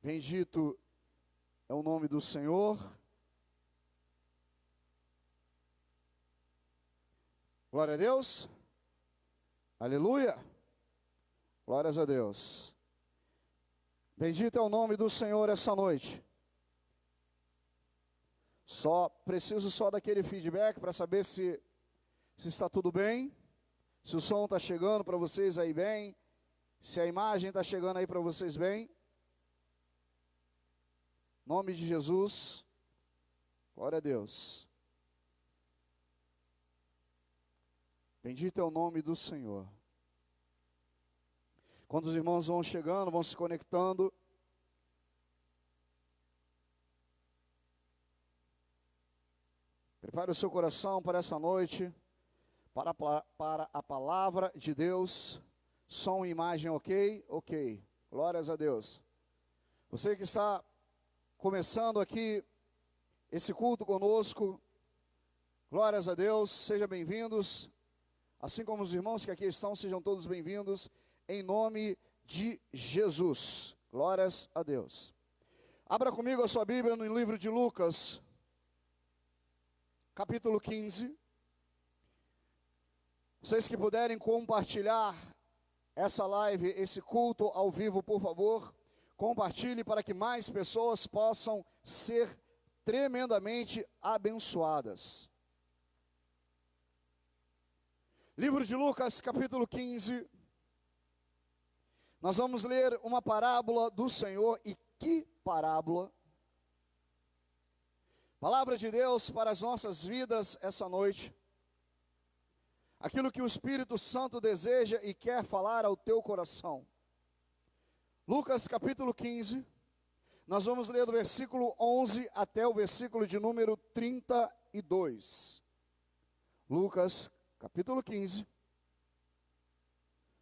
Bendito é o nome do Senhor. Glória a Deus. Aleluia. Glórias a Deus. Bendito é o nome do Senhor essa noite. Preciso daquele feedback para saber se está tudo bem, se o som está chegando para vocês aí bem, se a imagem está chegando aí para vocês bem. Em nome de Jesus, glória a Deus. Bendito é o nome do Senhor. Quando os irmãos vão chegando, vão se conectando, prepare o seu coração para essa noite, para a palavra de Deus. Som e imagem ok? Ok. Glórias a Deus. Você que está começando aqui esse culto conosco, glórias a Deus, sejam bem-vindos. Assim como os irmãos que aqui estão, sejam todos bem-vindos, em nome de Jesus. Glórias a Deus. Abra comigo a sua Bíblia no livro de Lucas, capítulo 15. Vocês que puderem compartilhar essa live, esse culto ao vivo, por favor, compartilhe para que mais pessoas possam ser tremendamente abençoadas. Livro de Lucas, capítulo 15. Nós vamos ler uma parábola do Senhor. E que parábola! Palavra de Deus para as nossas vidas essa noite. Aquilo que o Espírito Santo deseja e quer falar ao teu coração. Lucas capítulo 15, nós vamos ler do versículo 11 até o versículo de número 32. Lucas capítulo 15,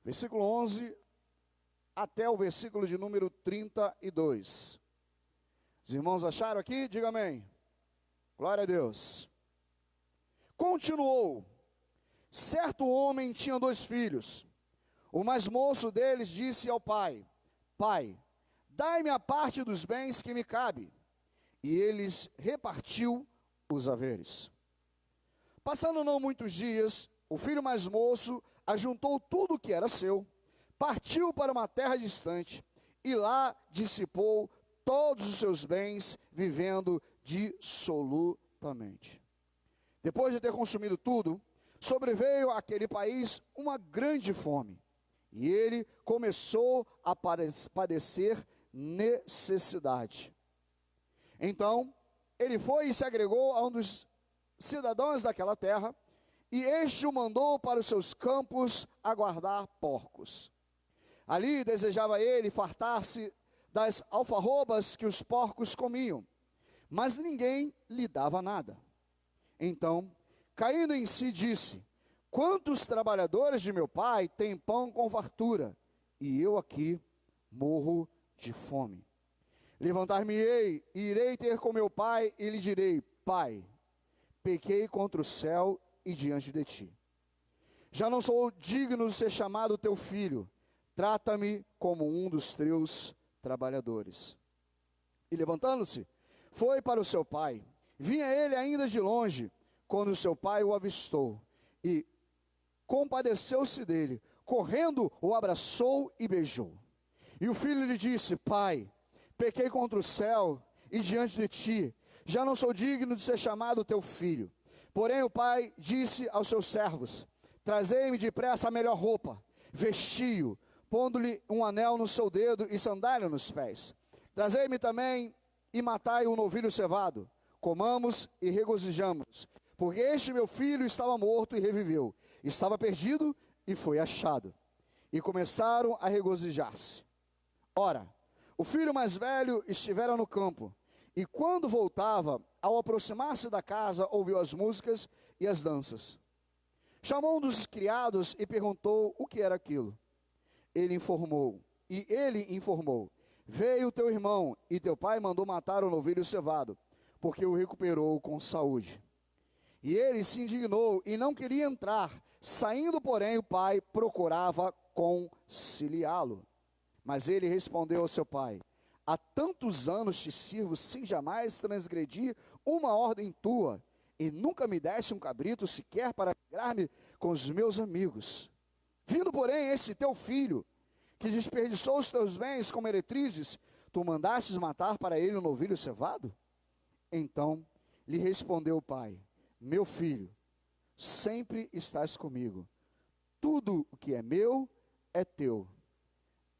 versículo 11 até o versículo de número 32. Os irmãos acharam aqui? Diga amém. Glória a Deus. Continuou: certo homem tinha 2 filhos. O mais moço deles disse ao pai: Pai, dai-me a parte dos bens que me cabe. E eles repartiu os haveres. Passando não muitos dias, o filho mais moço ajuntou tudo o que era seu, partiu para uma terra distante, e lá dissipou todos os seus bens, vivendo dissolutamente. Depois de ter consumido tudo, sobreveio àquele país uma grande fome, e ele começou a padecer necessidade. Então, ele foi e se agregou a um dos cidadãos daquela terra, e este o mandou para os seus campos a guardar porcos. Ali desejava ele fartar-se das alfarrobas que os porcos comiam, mas ninguém lhe dava nada. Então, caindo em si, disse: quantos trabalhadores de meu pai têm pão com fartura, e eu aqui morro de fome. Levantar-me-ei e irei ter com meu pai, e lhe direi: Pai, pequei contra o céu e diante de ti. Já não sou digno de ser chamado teu filho. Trata-me como um dos teus trabalhadores. E levantando-se, foi para o seu pai. Vinha ele ainda de longe, quando seu pai o avistou, e compadeceu-se dele, correndo o abraçou e beijou. E o filho lhe disse: Pai, pequei contra o céu e diante de ti, já não sou digno de ser chamado teu filho. Porém o pai disse aos seus servos: trazei-me depressa a melhor roupa, vestiu, pondo-lhe um anel no seu dedo e sandália nos pés. Trazei-me também e matai um novilho cevado, comamos e regozijamos, porque este meu filho estava morto e reviveu, estava perdido e foi achado. E começaram a regozijar-se. Ora, o filho mais velho estivera no campo, e quando voltava, ao aproximar-se da casa, ouviu as músicas e as danças. Chamou um dos criados e perguntou o que era aquilo. Ele informou: veio teu irmão, e teu pai mandou matar o novilho cevado, porque o recuperou com saúde. E ele se indignou e não queria entrar. Saindo, porém, o pai procurava conciliá-lo. Mas ele respondeu ao seu pai: há tantos anos te sirvo sem jamais transgredir uma ordem tua, e nunca me deste um cabrito sequer para alegrar-me com os meus amigos. Vindo, porém, esse teu filho, que desperdiçou os teus bens como meretrizes, tu mandastes matar para ele um novilho cevado? Então lhe respondeu o pai: meu filho, sempre estás comigo, tudo o que é meu é teu.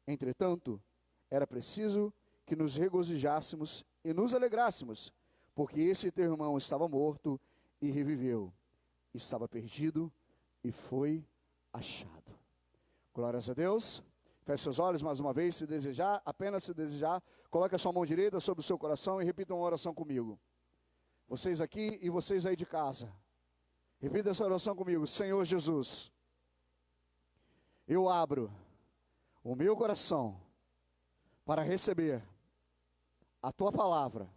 Entretanto, era preciso que nos regozijássemos e nos alegrássemos, porque esse teu irmão estava morto e reviveu, estava perdido e foi achado. Glórias a Deus. Feche seus olhos mais uma vez, se desejar, apenas se desejar, coloque a sua mão direita sobre o seu coração e repita uma oração comigo. Vocês aqui e vocês aí de casa, repita essa oração comigo. Senhor Jesus, eu abro o meu coração para receber a tua palavra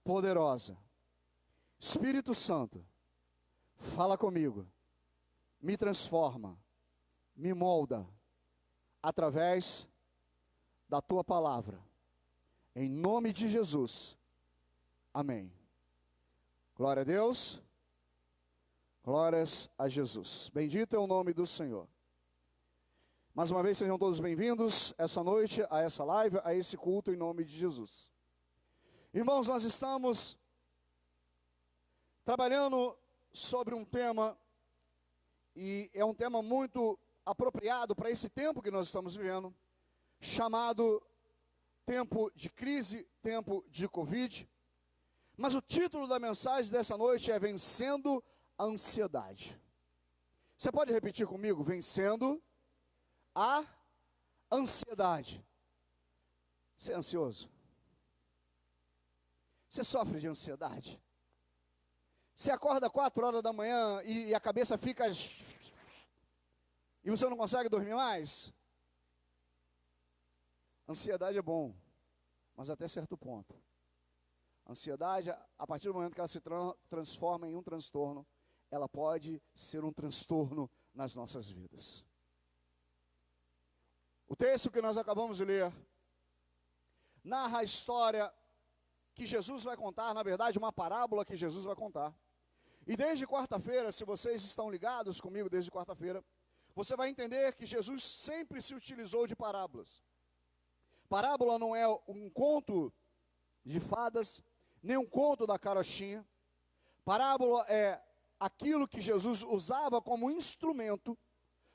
poderosa. Espírito Santo, fala comigo, me transforma, me molda através da tua palavra. Em nome de Jesus. Amém. Glória a Deus. Glórias a Jesus. Bendito é o nome do Senhor. Mais uma vez, sejam todos bem-vindos essa noite a essa live, a esse culto em nome de Jesus. Irmãos, nós estamos trabalhando sobre um tema, e é um tema muito apropriado para esse tempo que nós estamos vivendo, chamado tempo de crise, tempo de Covid. Mas o título da mensagem dessa noite é Vencendo a Ansiedade. Você pode repetir comigo? Vencendo a ansiedade. Você é ansioso? Você sofre de ansiedade? Você acorda 4 horas da manhã e a cabeça fica... e você não consegue dormir mais? Ansiedade é bom, mas até certo ponto. Ansiedade, a partir do momento que ela se transforma em um transtorno, ela pode ser um transtorno nas nossas vidas. O texto que nós acabamos de ler narra a história que Jesus vai contar, na verdade, uma parábola que Jesus vai contar. E desde quarta-feira, se vocês estão ligados comigo desde quarta-feira, você vai entender que Jesus sempre se utilizou de parábolas. Parábola não é um conto de fadas, nem um conto da carochinha. Parábola é aquilo que Jesus usava como instrumento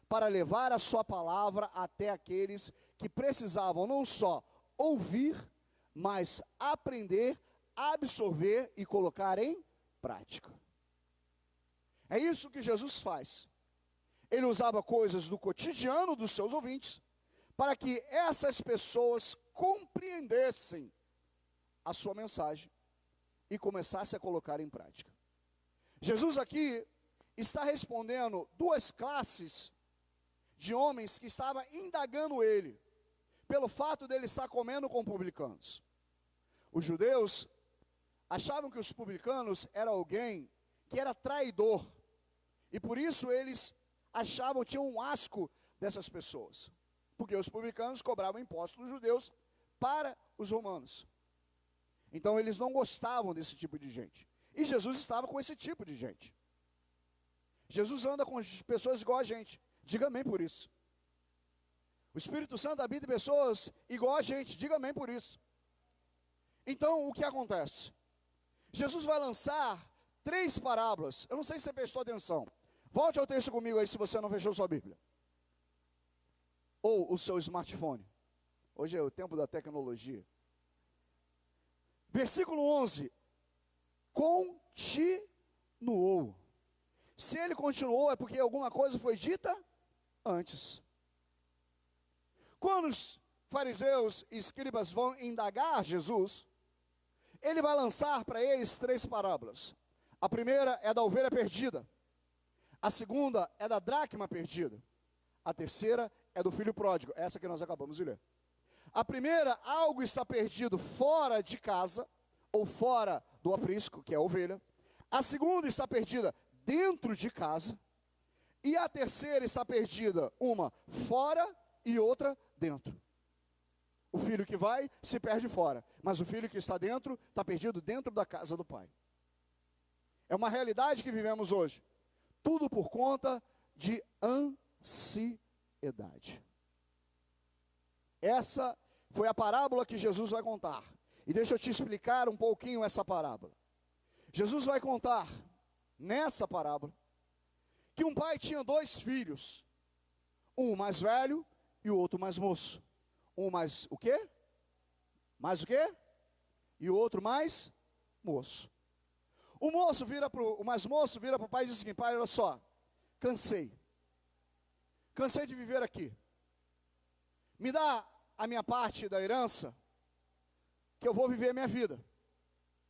para levar a sua palavra até aqueles que precisavam não só ouvir, mas aprender, absorver e colocar em prática. É isso que Jesus faz. Ele usava coisas do cotidiano dos seus ouvintes, para que essas pessoas compreendessem a sua mensagem e começassem a colocar em prática. Jesus aqui está respondendo 2 classes de homens que estavam indagando ele, pelo fato dele estar comendo com publicanos. Os judeus achavam que os publicanos eram alguém que era traidor, e por isso eles achavam, tinham um asco dessas pessoas, porque os publicanos cobravam impostos dos judeus para os romanos. Então eles não gostavam desse tipo de gente, e Jesus estava com esse tipo de gente. Jesus anda com pessoas igual a gente, diga amém por isso. O Espírito Santo habita em pessoas igual a gente, diga amém por isso. Então o que acontece? Jesus vai lançar 3 parábolas, eu não sei se você prestou atenção. Volte ao texto comigo aí se você não fechou sua Bíblia. Ou o seu smartphone. Hoje é o tempo da tecnologia. Versículo 11. Continuou. Se ele continuou é porque alguma coisa foi dita antes. Quando os fariseus e escribas vão indagar Jesus, ele vai lançar para eles 3 parábolas. A primeira é da ovelha perdida. A segunda é da dracma perdida. A terceira é do filho pródigo, essa que nós acabamos de ler. A primeira, algo está perdido fora de casa, ou fora do aprisco, que é a ovelha. A segunda está perdida dentro de casa. E a terceira está perdida, uma fora e outra dentro. O filho que vai se perde fora, mas o filho que está dentro, está perdido dentro da casa do pai. É uma realidade que vivemos hoje. Tudo por conta de ansiedade. Essa foi a parábola que Jesus vai contar. E deixa eu te explicar um pouquinho essa parábola. Jesus vai contar, nessa parábola, que um pai tinha 2 filhos. Um mais velho e o outro mais moço. Um mais o quê? Mais o quê? E o outro mais moço. O mais moço vira para o pai e diz o seguinte: pai, olha só, cansei de viver aqui. Me dá a minha parte da herança, que eu vou viver a minha vida.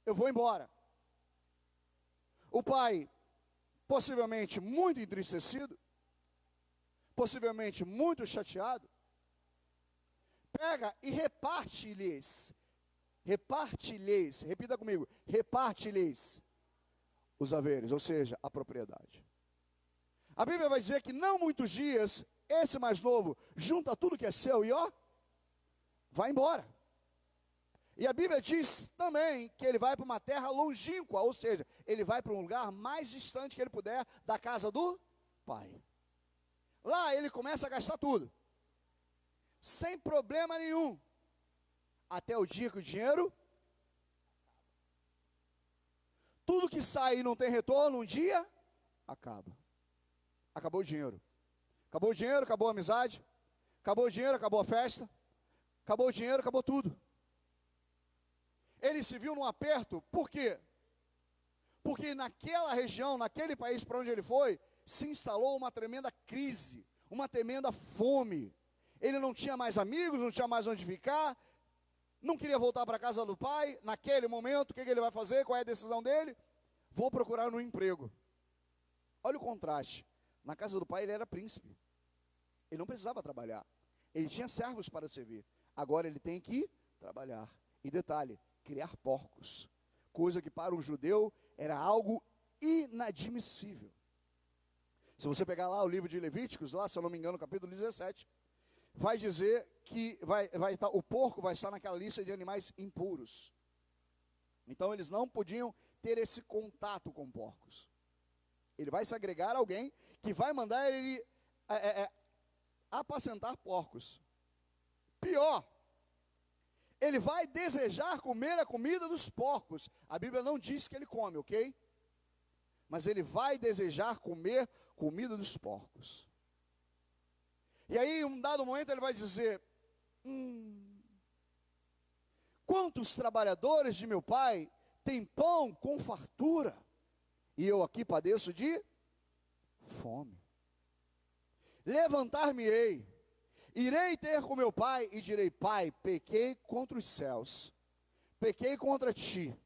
Eu vou embora. O pai, possivelmente muito entristecido, possivelmente muito chateado, pega e reparte-lhes, repita comigo, reparte-lhes os haveres, ou seja, a propriedade. A Bíblia vai dizer que não muitos dias, esse mais novo junta tudo que é seu e ó, vai embora. E a Bíblia diz também que ele vai para uma terra longínqua, ou seja, ele vai para um lugar mais distante que ele puder da casa do pai. Lá ele começa a gastar tudo, sem problema nenhum, até o dia que o dinheiro, tudo que sai e não tem retorno, um dia, acaba. Acabou o dinheiro. Acabou o dinheiro, acabou a amizade. Acabou o dinheiro, acabou a festa. Acabou o dinheiro, acabou tudo. Ele se viu num aperto, por quê? Porque naquela região, naquele país para onde ele foi, se instalou uma tremenda crise, uma tremenda fome. Ele não tinha mais amigos, não tinha mais onde ficar, não queria voltar para a casa do pai. Naquele momento, o que ele vai fazer? Qual é a decisão dele? Vou procurar um emprego. Olha o contraste. Na casa do pai ele era príncipe. Ele não precisava trabalhar. Ele tinha servos para servir. Agora ele tem que trabalhar. E detalhe, criar porcos. Coisa que para um judeu era algo inadmissível. Se você pegar lá o livro de Levíticos, lá, se eu não me engano, no capítulo 17, vai dizer que o porco vai estar naquela lista de animais impuros. Então eles não podiam ter esse contato com porcos. Ele vai se agregar a alguém que vai mandar ele apacentar porcos. Pior, ele vai desejar comer a comida dos porcos. A Bíblia não diz que ele come, ok? Mas ele vai desejar comer comida dos porcos. E aí, em um dado momento, ele vai dizer: quantos trabalhadores de meu pai têm pão com fartura, e eu aqui padeço de fome. Levantar-me-ei, irei ter com meu pai e direi: pai, pequei contra os céus, pequei contra ti,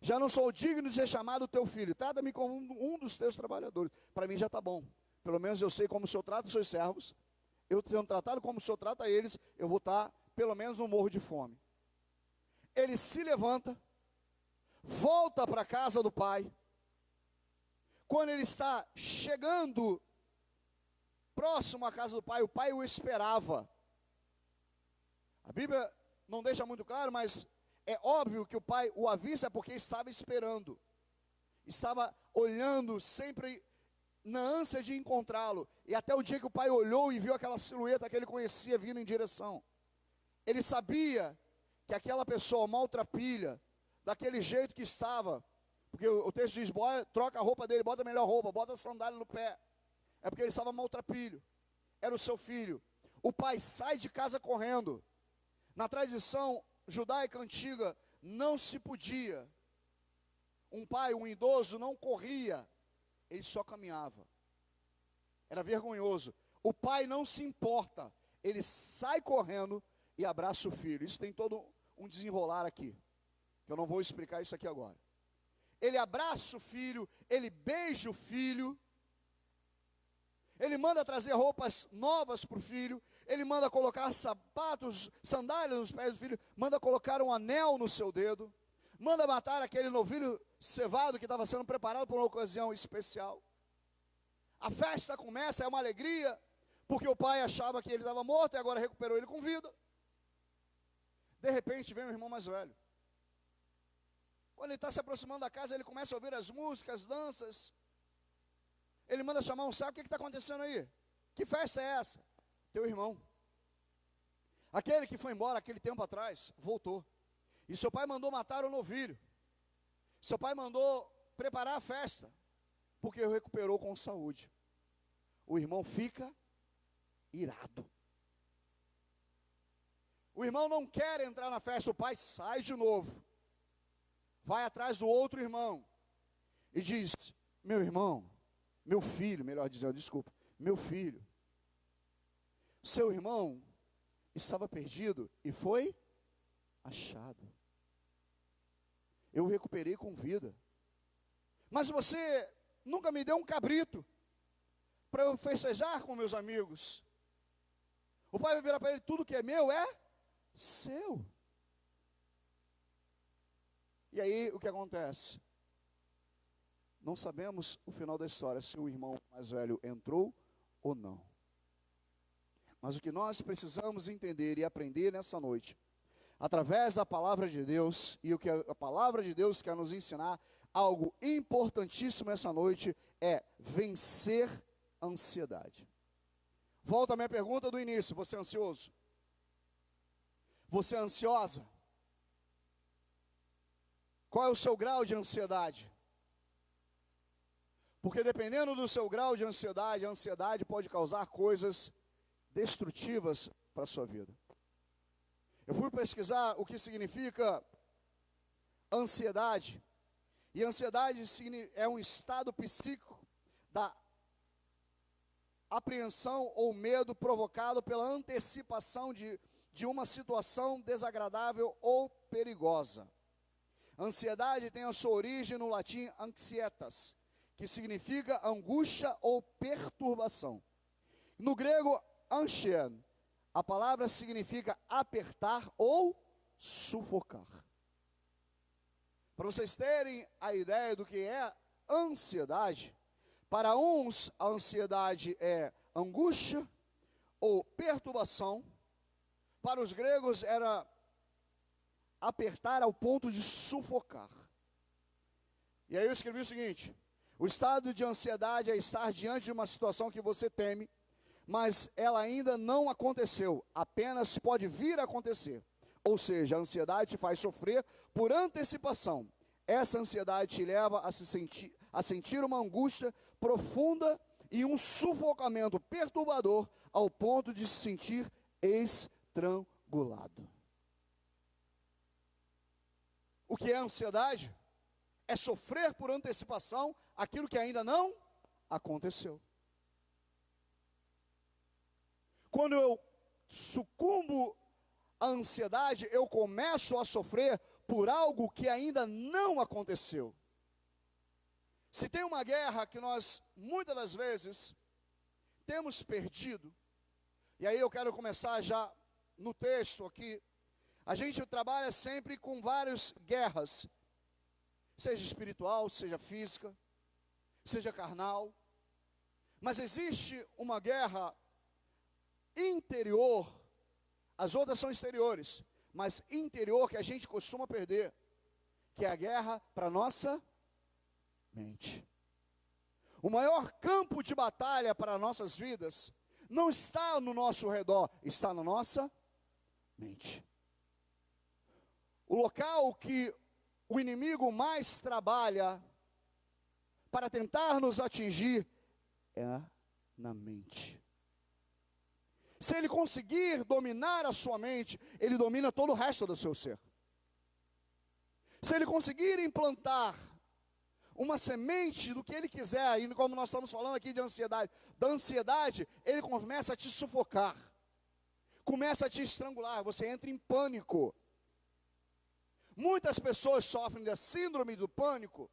já não sou digno de ser chamado teu filho, trata-me como um dos teus trabalhadores. Para mim já está bom, pelo menos eu sei como o Senhor trata os seus servos. Eu sendo tratado como o Senhor trata eles, eu vou estar, pelo menos, no morro de fome. Ele se levanta, volta para a casa do pai. Quando ele está chegando próximo à casa do pai, o pai o esperava. A Bíblia não deixa muito claro, mas é óbvio que o pai o avisa porque estava esperando. Estava olhando sempre na ânsia de encontrá-lo. E até o dia que o pai olhou e viu aquela silhueta que ele conhecia vindo em direção. Ele sabia que aquela pessoa maltrapilha, daquele jeito que estava, porque o texto diz: troca a roupa dele, bota a melhor roupa, bota a sandália no pé. É porque ele estava maltrapilho. Era o seu filho. O pai sai de casa correndo. Na tradição judaica antiga, não se podia. Um pai, um idoso, não corria. Ele só caminhava. Era vergonhoso. O pai não se importa. Ele sai correndo e abraça o filho. Isso tem todo um desenrolar aqui, que eu não vou explicar isso aqui agora. Ele abraça o filho, ele beija o filho, ele manda trazer roupas novas para o filho, ele manda colocar sapatos, sandálias nos pés do filho, manda colocar um anel no seu dedo, manda matar aquele novilho cevado que estava sendo preparado para uma ocasião especial. A festa começa, é uma alegria, porque o pai achava que ele estava morto e agora recuperou ele com vida. De repente vem o irmão mais velho. Quando ele está se aproximando da casa, ele começa a ouvir as músicas, as danças. Ele manda chamar um saco. O que está acontecendo aí? Que festa é essa? Teu irmão. Aquele que foi embora aquele tempo atrás, voltou. E seu pai mandou matar o novilho. Seu pai mandou preparar a festa, porque o recuperou com saúde. O irmão fica irado. O irmão não quer entrar na festa, o pai sai de novo. Vai atrás do outro irmão e diz: meu irmão, meu filho, melhor dizendo, desculpa, meu filho, seu irmão estava perdido e foi achado. Eu o recuperei com vida. Mas você nunca me deu um cabrito para eu festejar com meus amigos. O pai vai virar para ele: tudo que é meu é seu. E aí o que acontece? Não sabemos o final da história, se o irmão mais velho entrou ou não. Mas o que nós precisamos entender e aprender nessa noite, através da palavra de Deus, e o que a palavra de Deus quer nos ensinar, algo importantíssimo essa noite, é vencer a ansiedade. Volta à minha pergunta do início: você é ansioso? Você é ansiosa? Qual é o seu grau de ansiedade? Porque dependendo do seu grau de ansiedade, a ansiedade pode causar coisas destrutivas para a sua vida. Eu fui pesquisar o que significa ansiedade. E ansiedade é um estado psíquico da apreensão ou medo provocado pela antecipação de uma situação desagradável ou perigosa. Ansiedade tem a sua origem no latim anxietas, que significa angústia ou perturbação. No grego, anschien, a palavra significa apertar ou sufocar. Para vocês terem a ideia do que é ansiedade, para uns a ansiedade é angústia ou perturbação. Para os gregos era apertar ao ponto de sufocar. E aí eu escrevi o seguinte: o estado de ansiedade é estar diante de uma situação que você teme, mas ela ainda não aconteceu, apenas pode vir a acontecer. Ou seja, a ansiedade te faz sofrer por antecipação. Essa ansiedade te leva a sentir uma angústia profunda e um sufocamento perturbador ao ponto de se sentir estrangulado. O que é ansiedade? É sofrer por antecipação aquilo que ainda não aconteceu. Quando eu sucumbo à ansiedade, eu começo a sofrer por algo que ainda não aconteceu. Se tem uma guerra que nós, muitas das vezes, temos perdido, e aí eu quero começar já no texto aqui. A gente trabalha sempre com várias guerras, seja espiritual, seja física, seja carnal, mas existe uma guerra interior, as outras são exteriores, mas interior que a gente costuma perder, que é a guerra para a nossa mente. O maior campo de batalha para nossas vidas não está no nosso redor, está na nossa mente. O local que o inimigo mais trabalha para tentar nos atingir é na mente. Se ele conseguir dominar a sua mente, ele domina todo o resto do seu ser. Se ele conseguir implantar uma semente do que ele quiser, e como nós estamos falando aqui de ansiedade, da ansiedade, ele começa a te sufocar, começa a te estrangular, você entra em pânico. Muitas pessoas sofrem da síndrome do pânico.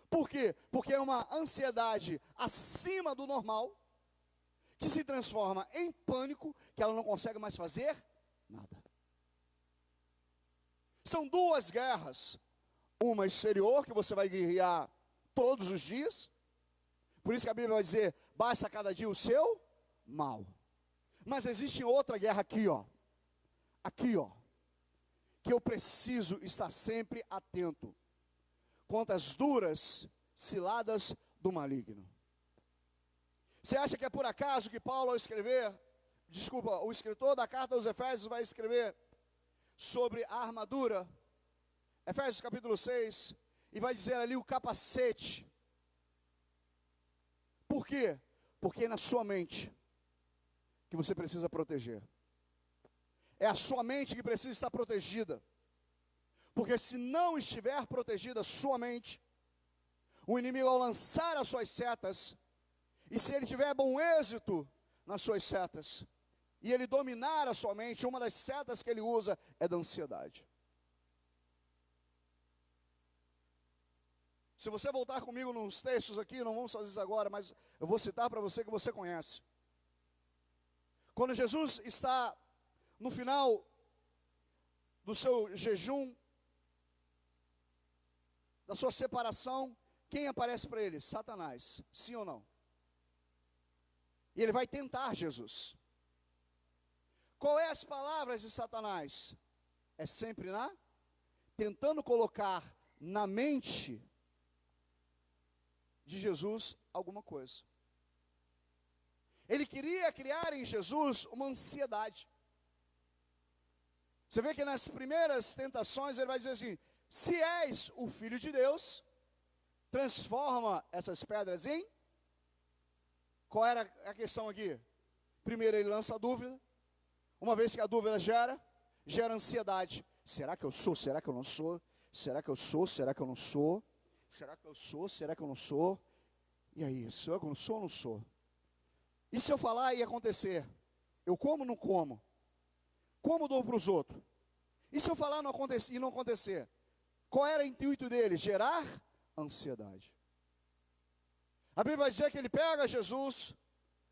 Por quê? Porque é uma ansiedade acima do normal, que se transforma em pânico, que ela não consegue mais fazer nada. São duas guerras. Uma exterior, que você vai guerrear todos os dias. Por isso que a Bíblia vai dizer, basta cada dia o seu mal. Mas existe outra guerra aqui, ó. Aqui, ó. que eu preciso estar sempre atento contra as duras ciladas do maligno. Você acha que é por acaso que Paulo, ao escrever, o escritor da carta aos Efésios vai escrever sobre a armadura, Efésios capítulo 6, e vai dizer ali o capacete. Por quê? Porque é na sua mente que você precisa proteger. É a sua mente que precisa estar protegida. Porque se não estiver protegida a sua mente, o inimigo ao lançar as suas setas, e se ele tiver bom êxito nas suas setas, e ele dominar a sua mente, uma das setas que ele usa é da ansiedade. Se você voltar comigo nos textos aqui, não vamos fazer isso agora, mas eu vou citar para você que você conhece. Quando Jesus está no final do seu jejum, da sua separação, quem aparece para ele? Satanás, sim ou não? E ele vai tentar Jesus. Qual é as palavras de Satanás? É sempre tentando colocar na mente de Jesus alguma coisa. Ele queria criar em Jesus uma ansiedade. Você vê que nas primeiras tentações ele vai dizer assim: se és o Filho de Deus, transforma essas pedras em... Qual era a questão aqui? Primeiro ele lança a dúvida. Uma vez que a dúvida gera ansiedade. Será que eu sou? Será que eu não sou? Será que eu sou? Será que eu não sou? Será que eu sou? Será que eu não sou? E aí, será que eu não sou ou não sou? E se eu falar e acontecer? Eu como ou não como? Como dou para os outros? E se eu falar e não acontecer? Qual era o intuito dele? Gerar ansiedade. A Bíblia vai dizer que ele pega Jesus,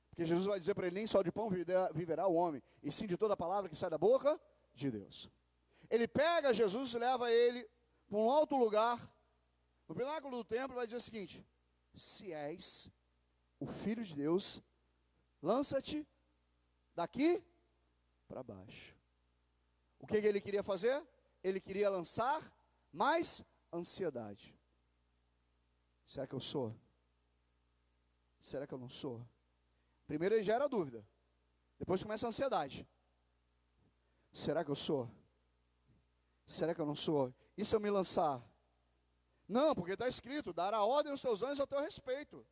porque Jesus vai dizer para ele: nem só de pão viverá o homem, e sim de toda a palavra que sai da boca de Deus. Ele pega Jesus e leva ele para um alto lugar, no pináculo do templo, e vai dizer o seguinte: se és o Filho de Deus, lança-te daqui para baixo. O que ele queria fazer? Ele queria lançar mais ansiedade. Será que eu sou? Será que eu não sou? Primeiro ele gera a dúvida. Depois começa a ansiedade. Será que eu sou? Será que eu não sou? E se eu me lançar? Não, porque está escrito: dará ordem aos teus anjos a teu respeito.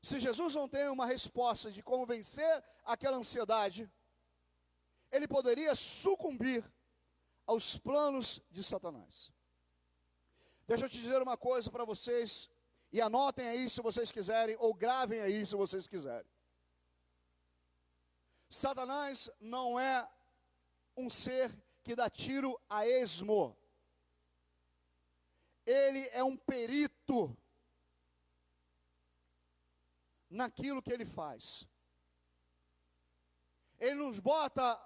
Se Jesus não tem uma resposta de como vencer aquela ansiedade, ele poderia sucumbir aos planos de Satanás. Deixa eu te dizer uma coisa para vocês, e anotem aí se vocês quiserem, ou gravem aí se vocês quiserem. Satanás não é um ser que dá tiro a esmo. Ele é um perito naquilo que ele faz. Ele nos bota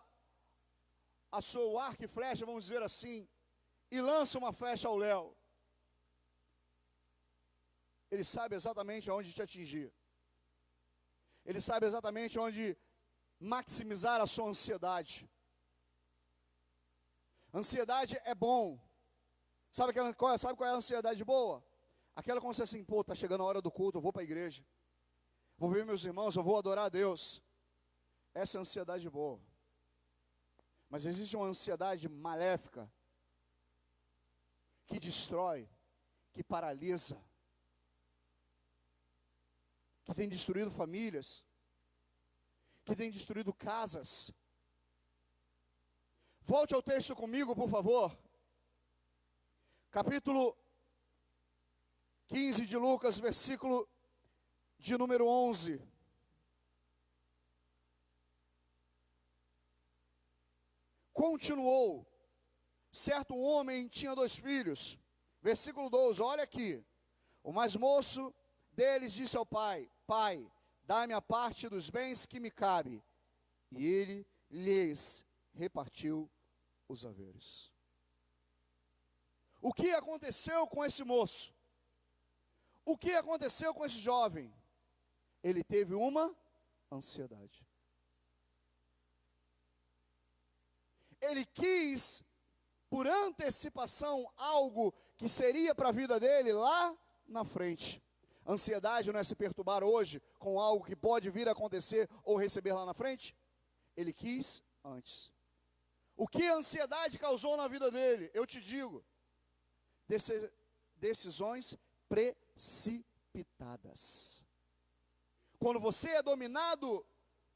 a seu arco e flecha, vamos dizer assim, e lança uma flecha ao léu. Ele sabe exatamente aonde te atingir. Ele sabe exatamente onde maximizar a sua ansiedade. Ansiedade é bom. Sabe qual é a ansiedade boa? Aquela quando você assim: pô, está chegando a hora do culto, eu vou para a igreja. Vou ver meus irmãos, eu vou adorar a Deus. Essa é a ansiedade boa. Mas existe uma ansiedade maléfica, que destrói, que paralisa, que tem destruído famílias, que tem destruído casas. Volte ao texto comigo, por favor. Capítulo 15 de Lucas, versículo de número 11. Continuou: certo homem tinha 2 filhos. Versículo 12, olha aqui. O mais moço deles disse ao pai: pai, dá-me a parte dos bens que me cabe. E ele lhes repartiu os haveres. O que aconteceu com esse moço? O que aconteceu com esse jovem? Ele teve uma ansiedade. ele quis, por antecipação, algo que seria para a vida dele lá na frente. Ansiedade não é se perturbar hoje com algo que pode vir a acontecer ou receber lá na frente? Ele quis antes. O que a ansiedade causou na vida dele? Eu te digo, decisões precipitadas. Quando você é dominado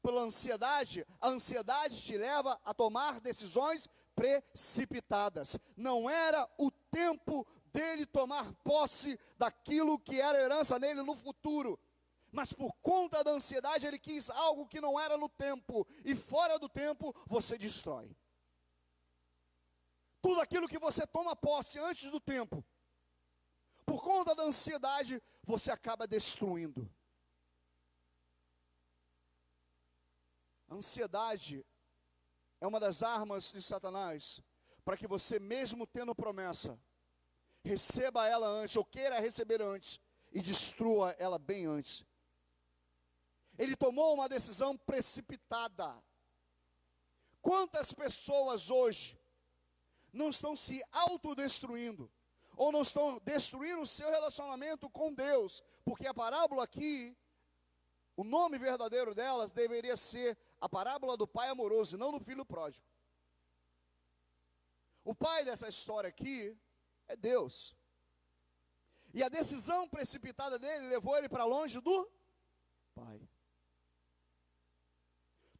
pela ansiedade, a ansiedade te leva a tomar decisões precipitadas. Não era o tempo dele tomar posse daquilo que era herança nele no futuro, mas por conta da ansiedade ele quis algo que não era no tempo, e fora do tempo você destrói. Tudo aquilo que você toma posse antes do tempo, por conta da ansiedade, você acaba destruindo. A ansiedade é uma das armas de Satanás, para que você, mesmo tendo promessa, receba ela antes, ou queira receber antes, e destrua ela bem antes. Ele tomou uma decisão precipitada. Quantas pessoas hoje não estão se autodestruindo, ou não estão destruindo o seu relacionamento com Deus, porque a parábola aqui, o nome verdadeiro delas deveria ser a parábola do pai amoroso, e não do filho pródigo. O pai dessa história aqui é Deus. E a decisão precipitada dele levou ele para longe do pai.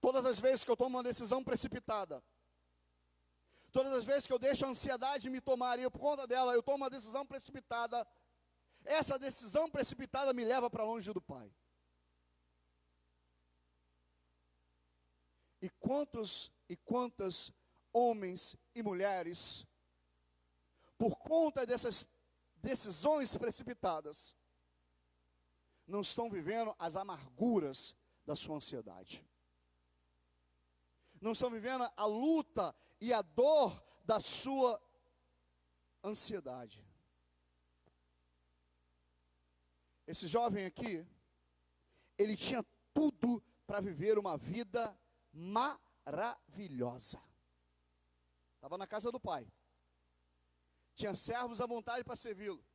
Todas as vezes que eu tomo uma decisão precipitada, todas as vezes que eu deixo a ansiedade me tomar, e por conta dela eu tomo uma decisão precipitada, essa decisão precipitada me leva para longe do pai. E quantas homens e mulheres, por conta dessas decisões precipitadas, não estão vivendo as amarguras da sua ansiedade, não estão vivendo a luta e a dor da sua ansiedade. Esse jovem aqui, ele tinha tudo para viver uma vida maravilhosa. Estava na casa do pai, tinha servos à vontade para servi-lo,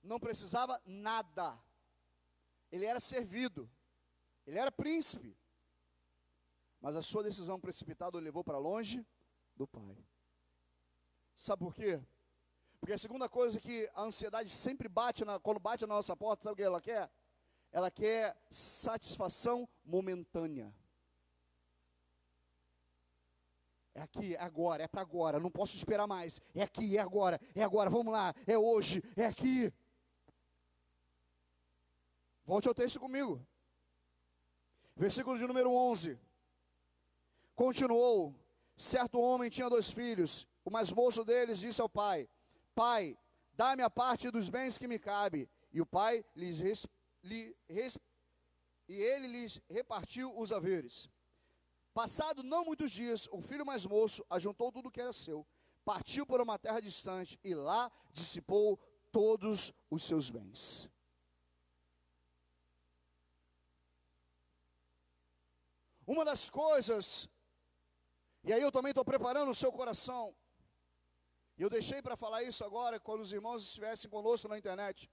não precisava nada, ele era servido, ele era príncipe, mas a sua decisão precipitada o levou para longe do pai. Sabe por quê? Porque a segunda coisa que a ansiedade sempre quando bate na nossa porta, sabe o que ela quer? Ela quer satisfação momentânea. É aqui, é agora, é para agora, não posso esperar mais. É aqui, é agora, vamos lá, é hoje, é aqui. Volte ao texto comigo. Versículo de número 11. Continuou, certo homem tinha 2 filhos, o mais moço deles disse ao pai: Pai, dá-me a parte dos bens que me cabe. E o pai ele lhes repartiu os haveres. Passado não muitos dias, o filho mais moço ajuntou tudo o que era seu, partiu para uma terra distante e lá dissipou todos os seus bens. Uma das coisas, e aí eu também estou preparando o seu coração, e eu deixei para falar isso agora, quando os irmãos estivessem conosco na internet.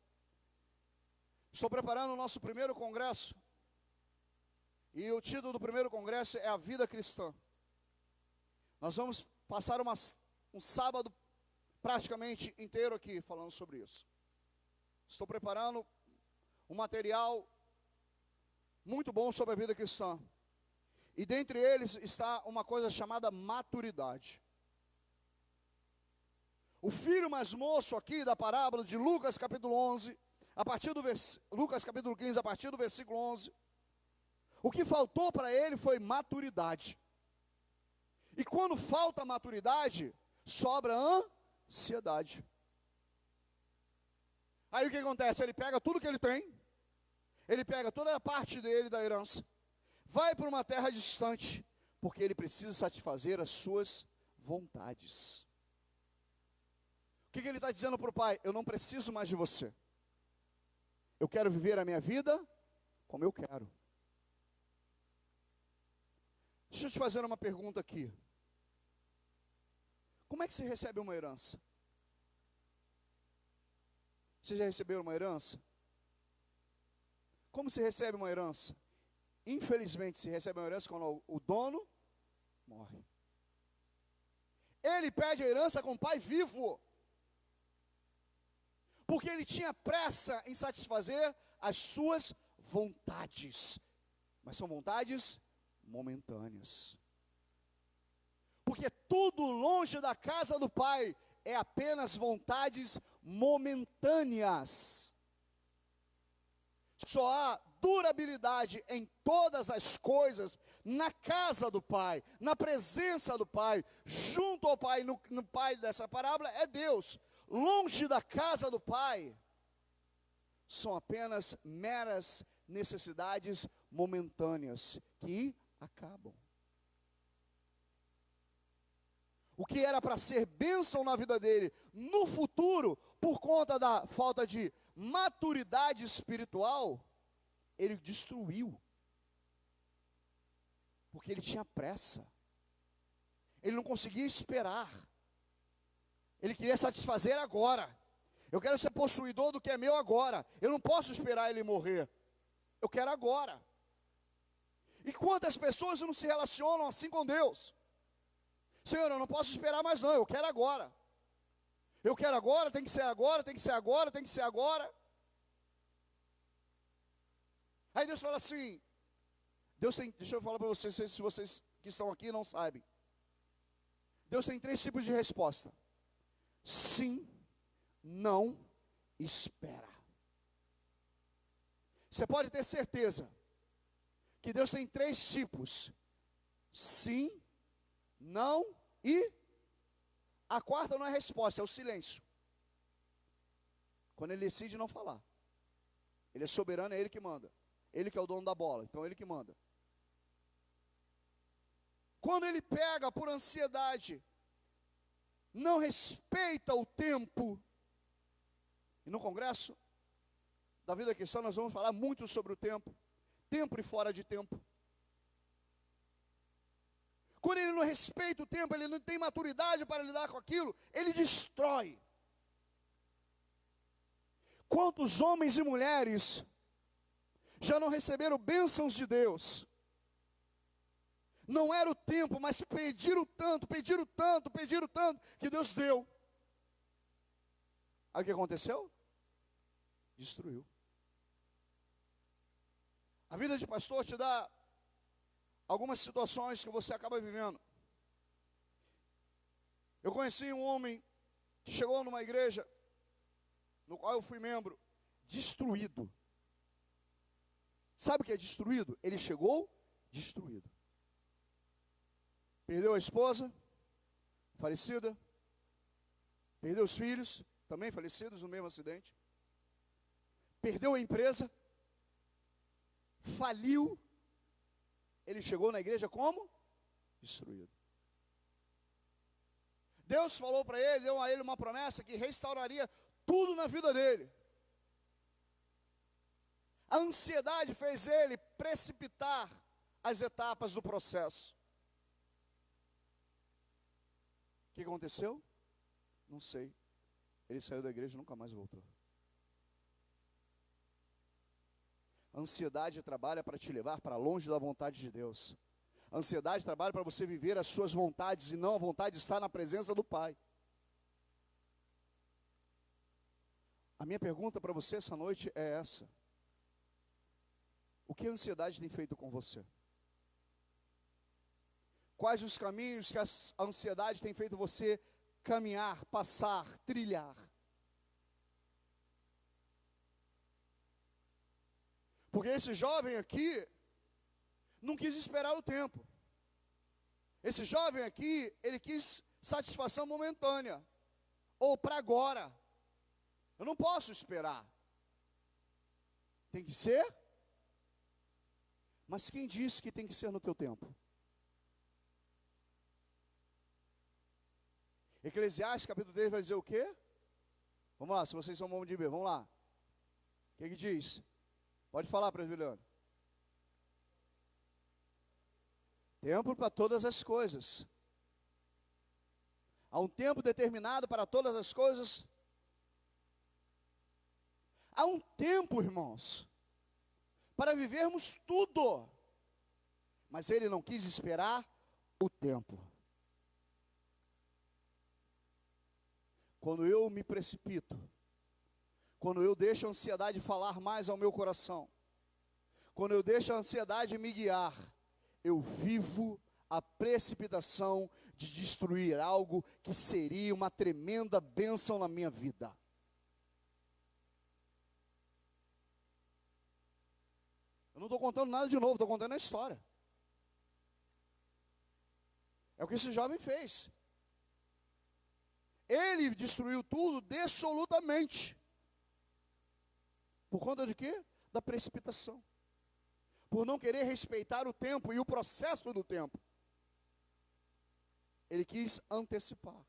Estou preparando o nosso primeiro congresso, e o título do primeiro congresso é A Vida Cristã. Nós vamos passar um sábado praticamente inteiro aqui falando sobre isso. Estou preparando um material muito bom sobre a vida cristã. E dentre eles está uma coisa chamada maturidade. O filho mais moço aqui da parábola de Lucas capítulo 11, Lucas capítulo 15, a partir do versículo 11, o que faltou para ele foi maturidade. E quando falta maturidade, sobra ansiedade. Aí o que acontece? Ele pega tudo que ele tem, ele pega toda a parte dele da herança, vai para uma terra distante, porque ele precisa satisfazer as suas vontades. O que ele está dizendo para o pai? Eu não preciso mais de você. Eu quero viver a minha vida como eu quero. Deixa eu te fazer uma pergunta aqui. Como é que se recebe uma herança? Você já recebeu uma herança? Como se recebe uma herança? Infelizmente, se recebe uma herança quando o dono morre. Ele pede a herança com o pai vivo, porque ele tinha pressa em satisfazer as suas vontades, mas são vontades momentâneas. Porque tudo longe da casa do pai é apenas vontades momentâneas. Só há durabilidade em todas as coisas na casa do Pai, na presença do Pai, junto ao Pai. No Pai dessa parábola é Deus. Longe da casa do Pai são apenas meras necessidades momentâneas que acabam. O que era para ser bênção na vida dele no futuro, por conta da falta de maturidade espiritual, ele destruiu, porque ele tinha pressa, ele não conseguia esperar, ele queria satisfazer agora. Eu quero ser possuidor do que é meu agora, eu não posso esperar ele morrer, eu quero agora. E quantas pessoas não se relacionam assim com Deus? Senhor, eu não posso esperar mais não, eu quero agora. Eu quero agora, tem que ser agora, tem que ser agora, tem que ser agora. Aí Deus fala assim, deixa eu falar para vocês, se vocês que estão aqui não sabem. Deus tem 3 tipos de resposta. Sim, não, espera. Você pode ter certeza que Deus tem 3 tipos. Sim, não e a quarta não é resposta, é o silêncio. Quando ele decide não falar. Ele é soberano, é ele que manda. Ele que é o dono da bola, então é ele que manda. Quando ele pega por ansiedade, não respeita o tempo. E no congresso da vida cristã nós vamos falar muito sobre o tempo. Tempo e fora de tempo. Quando ele não respeita o tempo, ele não tem maturidade para lidar com aquilo, ele destrói. Quantos homens e mulheres já não receberam bênçãos de Deus? Não era o tempo, mas pediram tanto, que Deus deu. Aí o que aconteceu? Destruiu. A vida de pastor te dá algumas situações que você acaba vivendo. Eu conheci um homem que chegou numa igreja, no qual eu fui membro, destruído. Sabe o que é destruído? Ele chegou destruído. Perdeu a esposa, falecida. Perdeu os filhos, também falecidos no mesmo acidente. Perdeu a empresa. Faliu. Ele chegou na igreja como? Destruído. Deus falou para ele, deu a ele uma promessa que restauraria tudo na vida dele. A ansiedade fez ele precipitar as etapas do processo. O que aconteceu? Não sei. Ele saiu da igreja e nunca mais voltou. A ansiedade trabalha para te levar para longe da vontade de Deus. A ansiedade trabalha para você viver as suas vontades e não a vontade de estar na presença do Pai. A minha pergunta para você essa noite é essa. O que a ansiedade tem feito com você? Quais os caminhos que a ansiedade tem feito você caminhar, passar, trilhar? Porque esse jovem aqui não quis esperar o tempo. Esse jovem aqui, ele quis satisfação momentânea. Ou para agora. Eu não posso esperar. Tem que ser. Mas quem disse que tem que ser no teu tempo? Eclesiastes capítulo 3 vai dizer o quê? Vamos lá, se vocês são bons de ver, vamos lá. O que diz? Pode falar, presbiteriano. Tempo para todas as coisas. Há um tempo determinado para todas as coisas. Há um tempo, irmãos, para vivermos tudo. Mas ele não quis esperar o tempo. Quando eu me precipito, quando eu deixo a ansiedade falar mais ao meu coração, quando eu deixo a ansiedade me guiar, eu vivo a precipitação de destruir algo que seria uma tremenda bênção na minha vida. Eu não estou contando nada de novo, estou contando a história. É o que esse jovem fez. Ele destruiu tudo absolutamente. Por conta de quê? Da precipitação. Por não querer respeitar o tempo e o processo do tempo. Ele quis antecipar.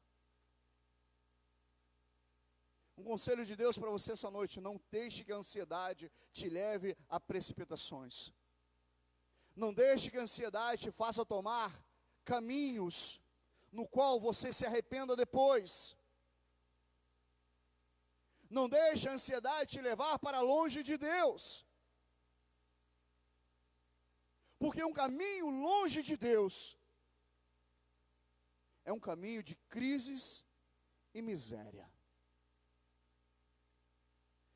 Um conselho de Deus para você essa noite: não deixe que a ansiedade te leve a precipitações. Não deixe que a ansiedade te faça tomar caminhos no qual você se arrependa depois. Não deixe a ansiedade te levar para longe de Deus. Porque um caminho longe de Deus é um caminho de crises e miséria.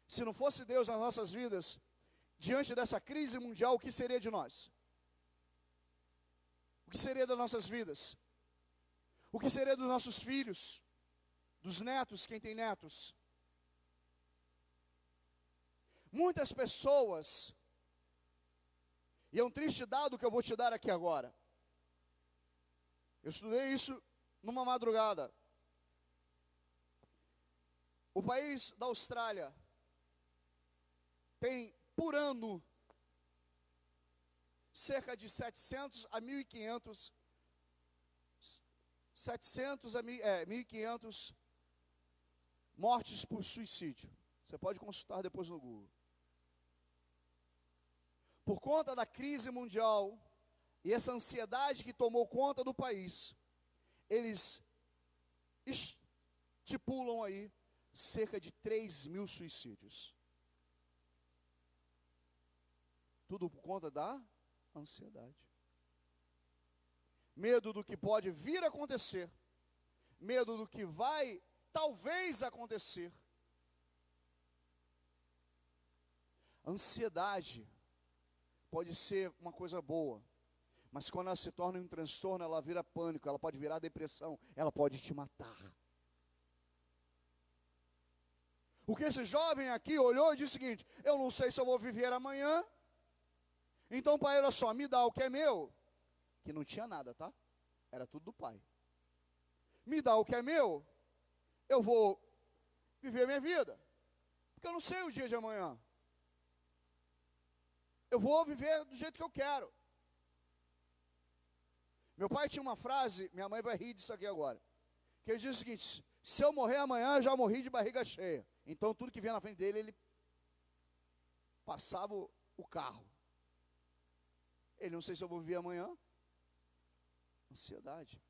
Se não fosse Deus nas nossas vidas, diante dessa crise mundial, o que seria de nós? O que seria das nossas vidas? O que seria dos nossos filhos, dos netos, quem tem netos? Muitas pessoas, e é um triste dado que eu vou te dar aqui agora. Eu estudei isso numa madrugada. O país da Austrália tem, por ano, cerca de 700 a 1.500, 1.500 mortes por suicídio. Você pode consultar depois no Google. Por conta da crise mundial e essa ansiedade que tomou conta do país, eles estipulam aí cerca de 3.000 suicídios. Tudo por conta da ansiedade. Medo do que pode vir a acontecer. Medo do que vai, talvez, acontecer. Ansiedade pode ser uma coisa boa, mas quando ela se torna um transtorno, ela vira pânico, ela pode virar depressão, ela pode te matar. O que esse jovem aqui olhou e disse o seguinte: eu não sei se eu vou viver amanhã, então pai, olha só, me dá o que é meu, que não tinha nada, tá? Era tudo do pai. Me dá o que é meu, eu vou viver a minha vida, porque eu não sei o dia de amanhã. Eu vou viver do jeito que eu quero. Meu pai tinha uma frase, minha mãe vai rir disso aqui agora, que ele diz o seguinte: se eu morrer amanhã, eu já morri de barriga cheia. Então tudo que vinha na frente dele, ele passava o carro. Ele não sei se eu vou viver amanhã. Ansiedade.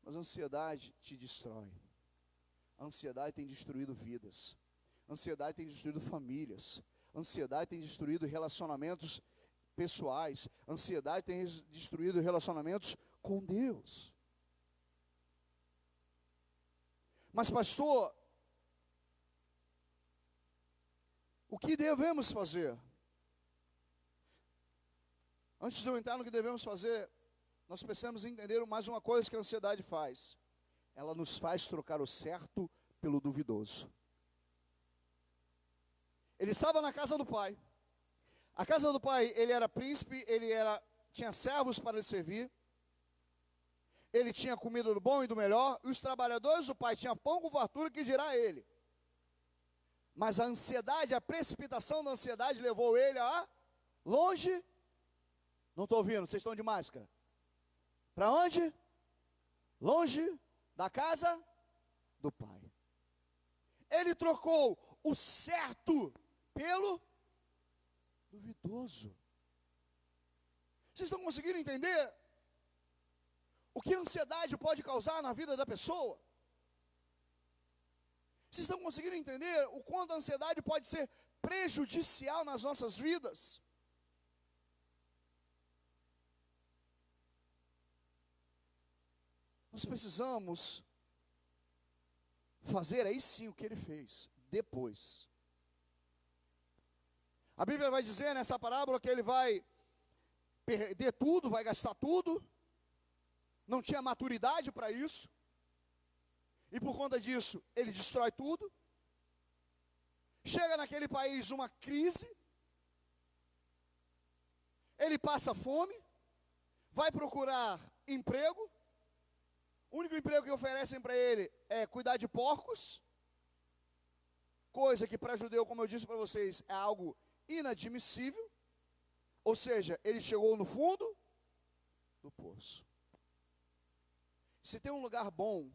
Mas a ansiedade te destrói. A ansiedade tem destruído vidas. A ansiedade tem destruído famílias. A ansiedade tem destruído relacionamentos pessoais. A ansiedade tem destruído relacionamentos com Deus. Mas pastor, o que devemos fazer? Antes de eu entrar no que devemos fazer, nós precisamos entender mais uma coisa que a ansiedade faz. Ela nos faz trocar o certo pelo duvidoso. Ele estava na casa do pai. A casa do pai, ele era príncipe, tinha servos para lhe servir. Ele tinha comida do bom e do melhor. E os trabalhadores do pai tinham pão com fartura, que dirá ele. Mas a ansiedade, a precipitação da ansiedade levou ele a longe. Não estou ouvindo, vocês estão de máscara. Para onde? Longe da casa do pai. Ele trocou o certo pelo duvidoso. Vocês estão conseguindo entender? o que a ansiedade pode causar na vida da pessoa? Vocês estão conseguindo entender o quanto a ansiedade pode ser prejudicial nas nossas vidas? Nós precisamos fazer aí sim o que ele fez, depois. A Bíblia vai dizer nessa parábola que ele vai perder tudo, vai gastar tudo, não tinha maturidade para isso, e por conta disso, ele destrói tudo. Chega naquele país uma crise, ele passa fome, vai procurar emprego, o único emprego que oferecem para ele é cuidar de porcos, coisa que para judeu, como eu disse para vocês, é algo inadmissível. Ou seja, ele chegou no fundo do poço. Se tem um lugar bom,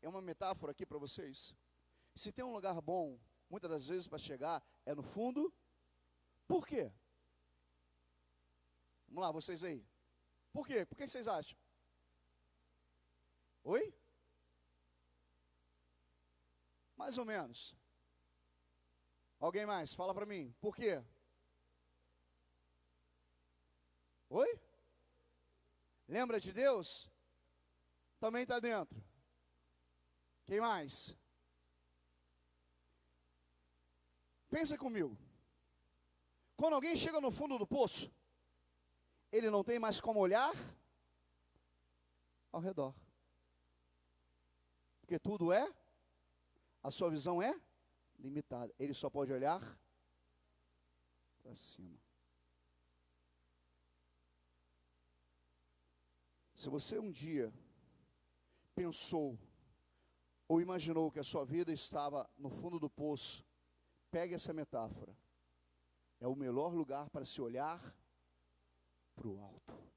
é uma metáfora aqui para vocês, se tem um lugar bom, muitas das vezes para chegar, é no fundo. Por quê? Vamos lá, vocês aí. Por quê? Por que vocês acham? Oi? Mais ou menos. Alguém mais? Fala para mim. Por quê? Oi? Lembra de Deus? Também está dentro. Quem mais? Pensa comigo. Quando alguém chega no fundo do poço, ele não tem mais como olhar ao redor. Porque tudo a sua visão é limitada. Ele só pode olhar para cima. Se você um dia pensou ou imaginou que a sua vida estava no fundo do poço, pegue essa metáfora. É o melhor lugar para se olhar para o alto.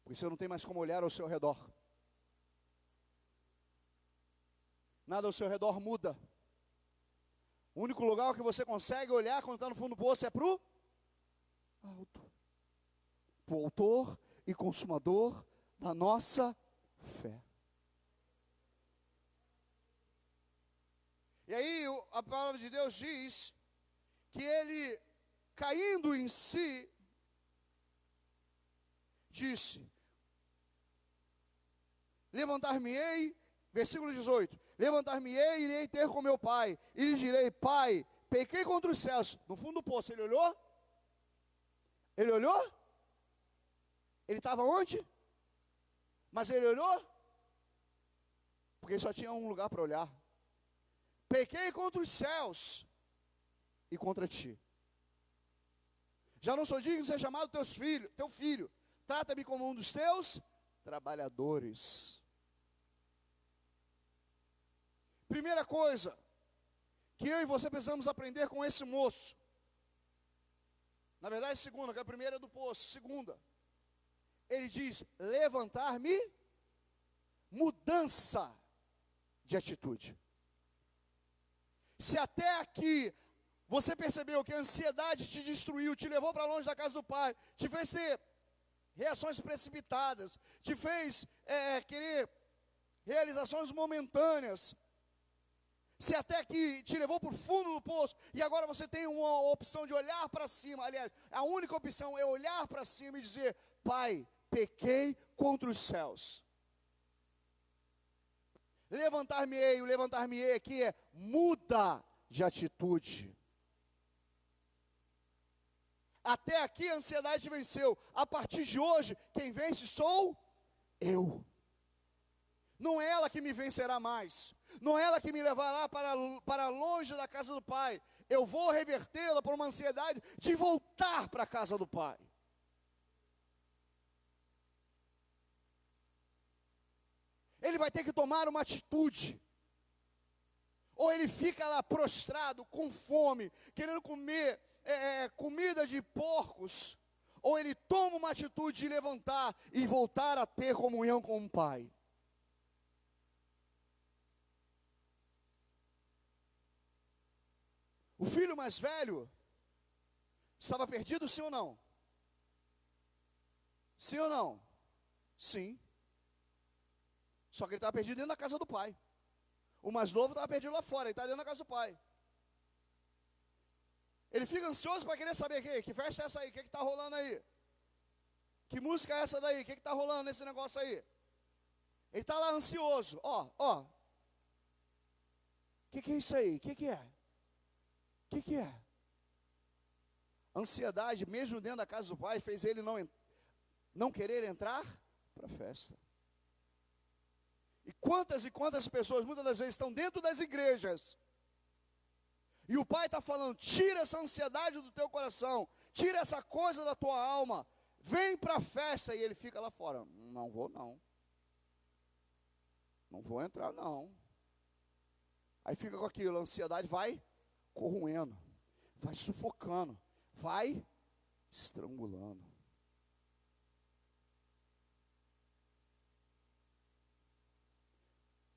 Porque você não tem mais como olhar ao seu redor. Nada ao seu redor muda. O único lugar que você consegue olhar quando está no fundo do poço é para o alto. Para o autor e consumador da nossa fé. E aí a palavra de Deus diz que ele, caindo em si, disse: levantar-me-ei, versículo 18, levantar-me-ei e irei ter com meu pai, e lhe direi: pai, pequei contra os céus. No fundo do poço, ele olhou? Ele olhou? Ele estava onde? Mas ele olhou? Porque só tinha um lugar para olhar. Pequei contra os céus e contra ti. Já não sou digno de ser chamado teu filho. Trata-me como um dos teus trabalhadores. Primeira coisa que eu e você precisamos aprender com esse moço. Na verdade, segunda, que a primeira é do poço. Segunda, ele diz: levantar-me, mudança de atitude. Se até aqui você percebeu que a ansiedade te destruiu, te levou para longe da casa do pai, te fez ter reações precipitadas, te fez querer realizações momentâneas, se até aqui te levou para o fundo do poço, e agora você tem uma opção de olhar para cima, aliás, a única opção é olhar para cima e dizer: pai, pequei contra os céus. Levantar-me-ei, o levantar-me-ei aqui é muda de atitude. Até aqui a ansiedade venceu. A partir de hoje, quem vence sou eu. Não é ela que me vencerá mais. Não é ela que me levará para longe da casa do Pai. Eu vou revertê-la por uma ansiedade de voltar para a casa do Pai. Ele vai ter que tomar uma atitude. Ou ele fica lá prostrado, com fome, querendo comer comida de porcos. Ou ele toma uma atitude de levantar e voltar a ter comunhão com o Pai. O filho mais velho Estava perdido, sim ou não? Sim ou não? Sim. Só que ele estava perdido dentro da casa do pai. O mais novo estava perdido lá fora, ele está dentro da casa do pai. Ele fica ansioso para querer saber que festa é essa aí, o que está rolando aí? Que música é essa daí? O que está rolando nesse negócio aí? Ele está lá ansioso, ó. O que é isso aí? O que é? O que é? A ansiedade, mesmo dentro da casa do pai, fez ele não querer entrar para a festa. E quantas pessoas, muitas das vezes, estão dentro das igrejas, e o pai está falando, tira essa ansiedade do teu coração, tira essa coisa da tua alma, vem para a festa, e ele fica lá fora, não vou não vou entrar não. Aí fica com aquilo, a ansiedade vai corroendo, vai sufocando, vai estrangulando.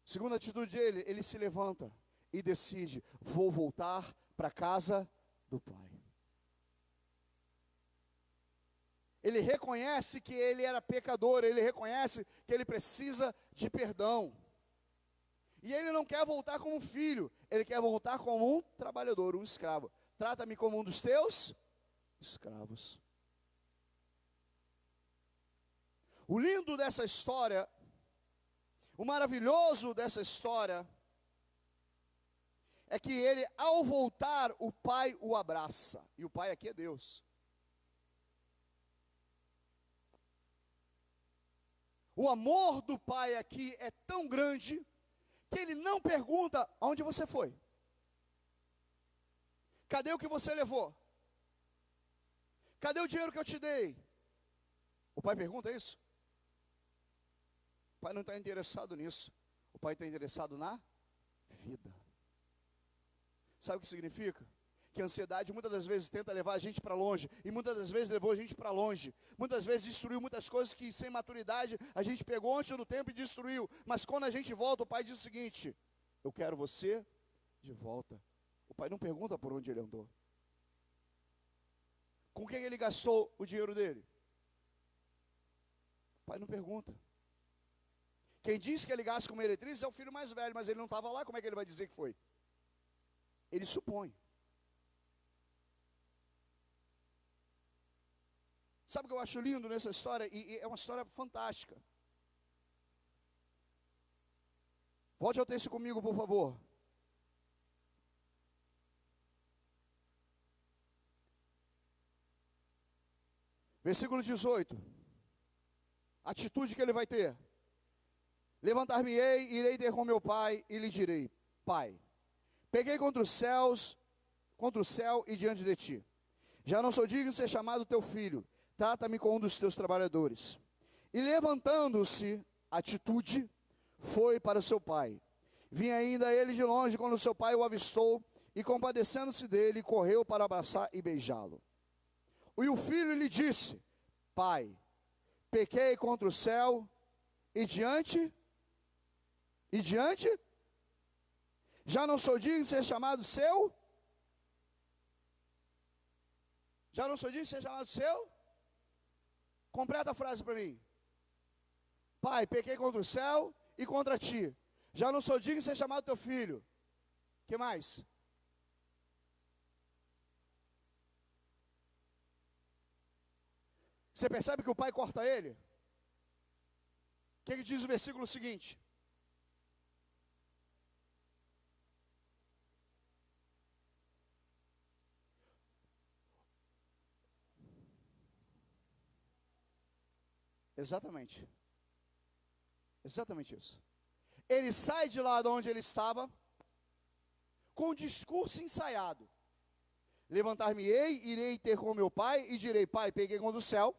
Segunda atitude dele, ele se levanta e decide, vou voltar para a casa do pai. Ele reconhece que ele era pecador, ele reconhece que ele precisa de perdão. E ele não quer voltar como um filho, ele quer voltar como um trabalhador, um escravo. Trata-me como um dos teus escravos. O lindo dessa história, o maravilhoso dessa história, é que ele, ao voltar, o pai o abraça. E o pai aqui é Deus. O amor do pai aqui é tão grande, que ele não pergunta aonde você foi. Cadê o que você levou? Cadê o dinheiro que eu te dei? O pai pergunta isso? O pai não está interessado nisso. O pai está interessado na vida. Sabe o que significa? Que a ansiedade muitas das vezes tenta levar a gente para longe. E muitas das vezes levou a gente para longe. Muitas vezes destruiu muitas coisas que sem maturidade a gente pegou antes do tempo e destruiu. Mas quando a gente volta, o pai diz o seguinte: eu quero você de volta. O pai não pergunta por onde ele andou. Com quem ele gastou o dinheiro dele? O pai não pergunta. Quem diz que ele gasta com meretriz é o filho mais velho, mas ele não estava lá, como é que ele vai dizer que foi? Ele supõe. Sabe o que eu acho lindo nessa história? E é uma história fantástica. Volte ao texto comigo, por favor. Versículo 18. Atitude que ele vai ter. Levantar-me-ei, irei ter com meu pai e lhe direi: Pai, peguei contra o céu e diante de ti. Já não sou digno de ser chamado teu filho. Trata-me como um dos teus trabalhadores. E levantando-se, atitude, foi para o seu pai. Vinha ainda ele de longe quando seu pai o avistou, e compadecendo-se dele, correu para abraçar e beijá-lo. E o filho lhe disse: Pai, pequei contra o céu e diante, já não sou digno de ser chamado seu? Já não sou digno de ser chamado seu? Completa a frase para mim. Pai, pequei contra o céu e contra ti. Já não sou digno de ser chamado teu filho. O que mais? Você percebe que o pai corta ele? O que diz o versículo seguinte? Exatamente. Exatamente isso. Ele sai de lá de onde ele estava, com o discurso ensaiado. Levantar-me-ei, irei ter com meu pai, e direi: Pai, peguei com do céu,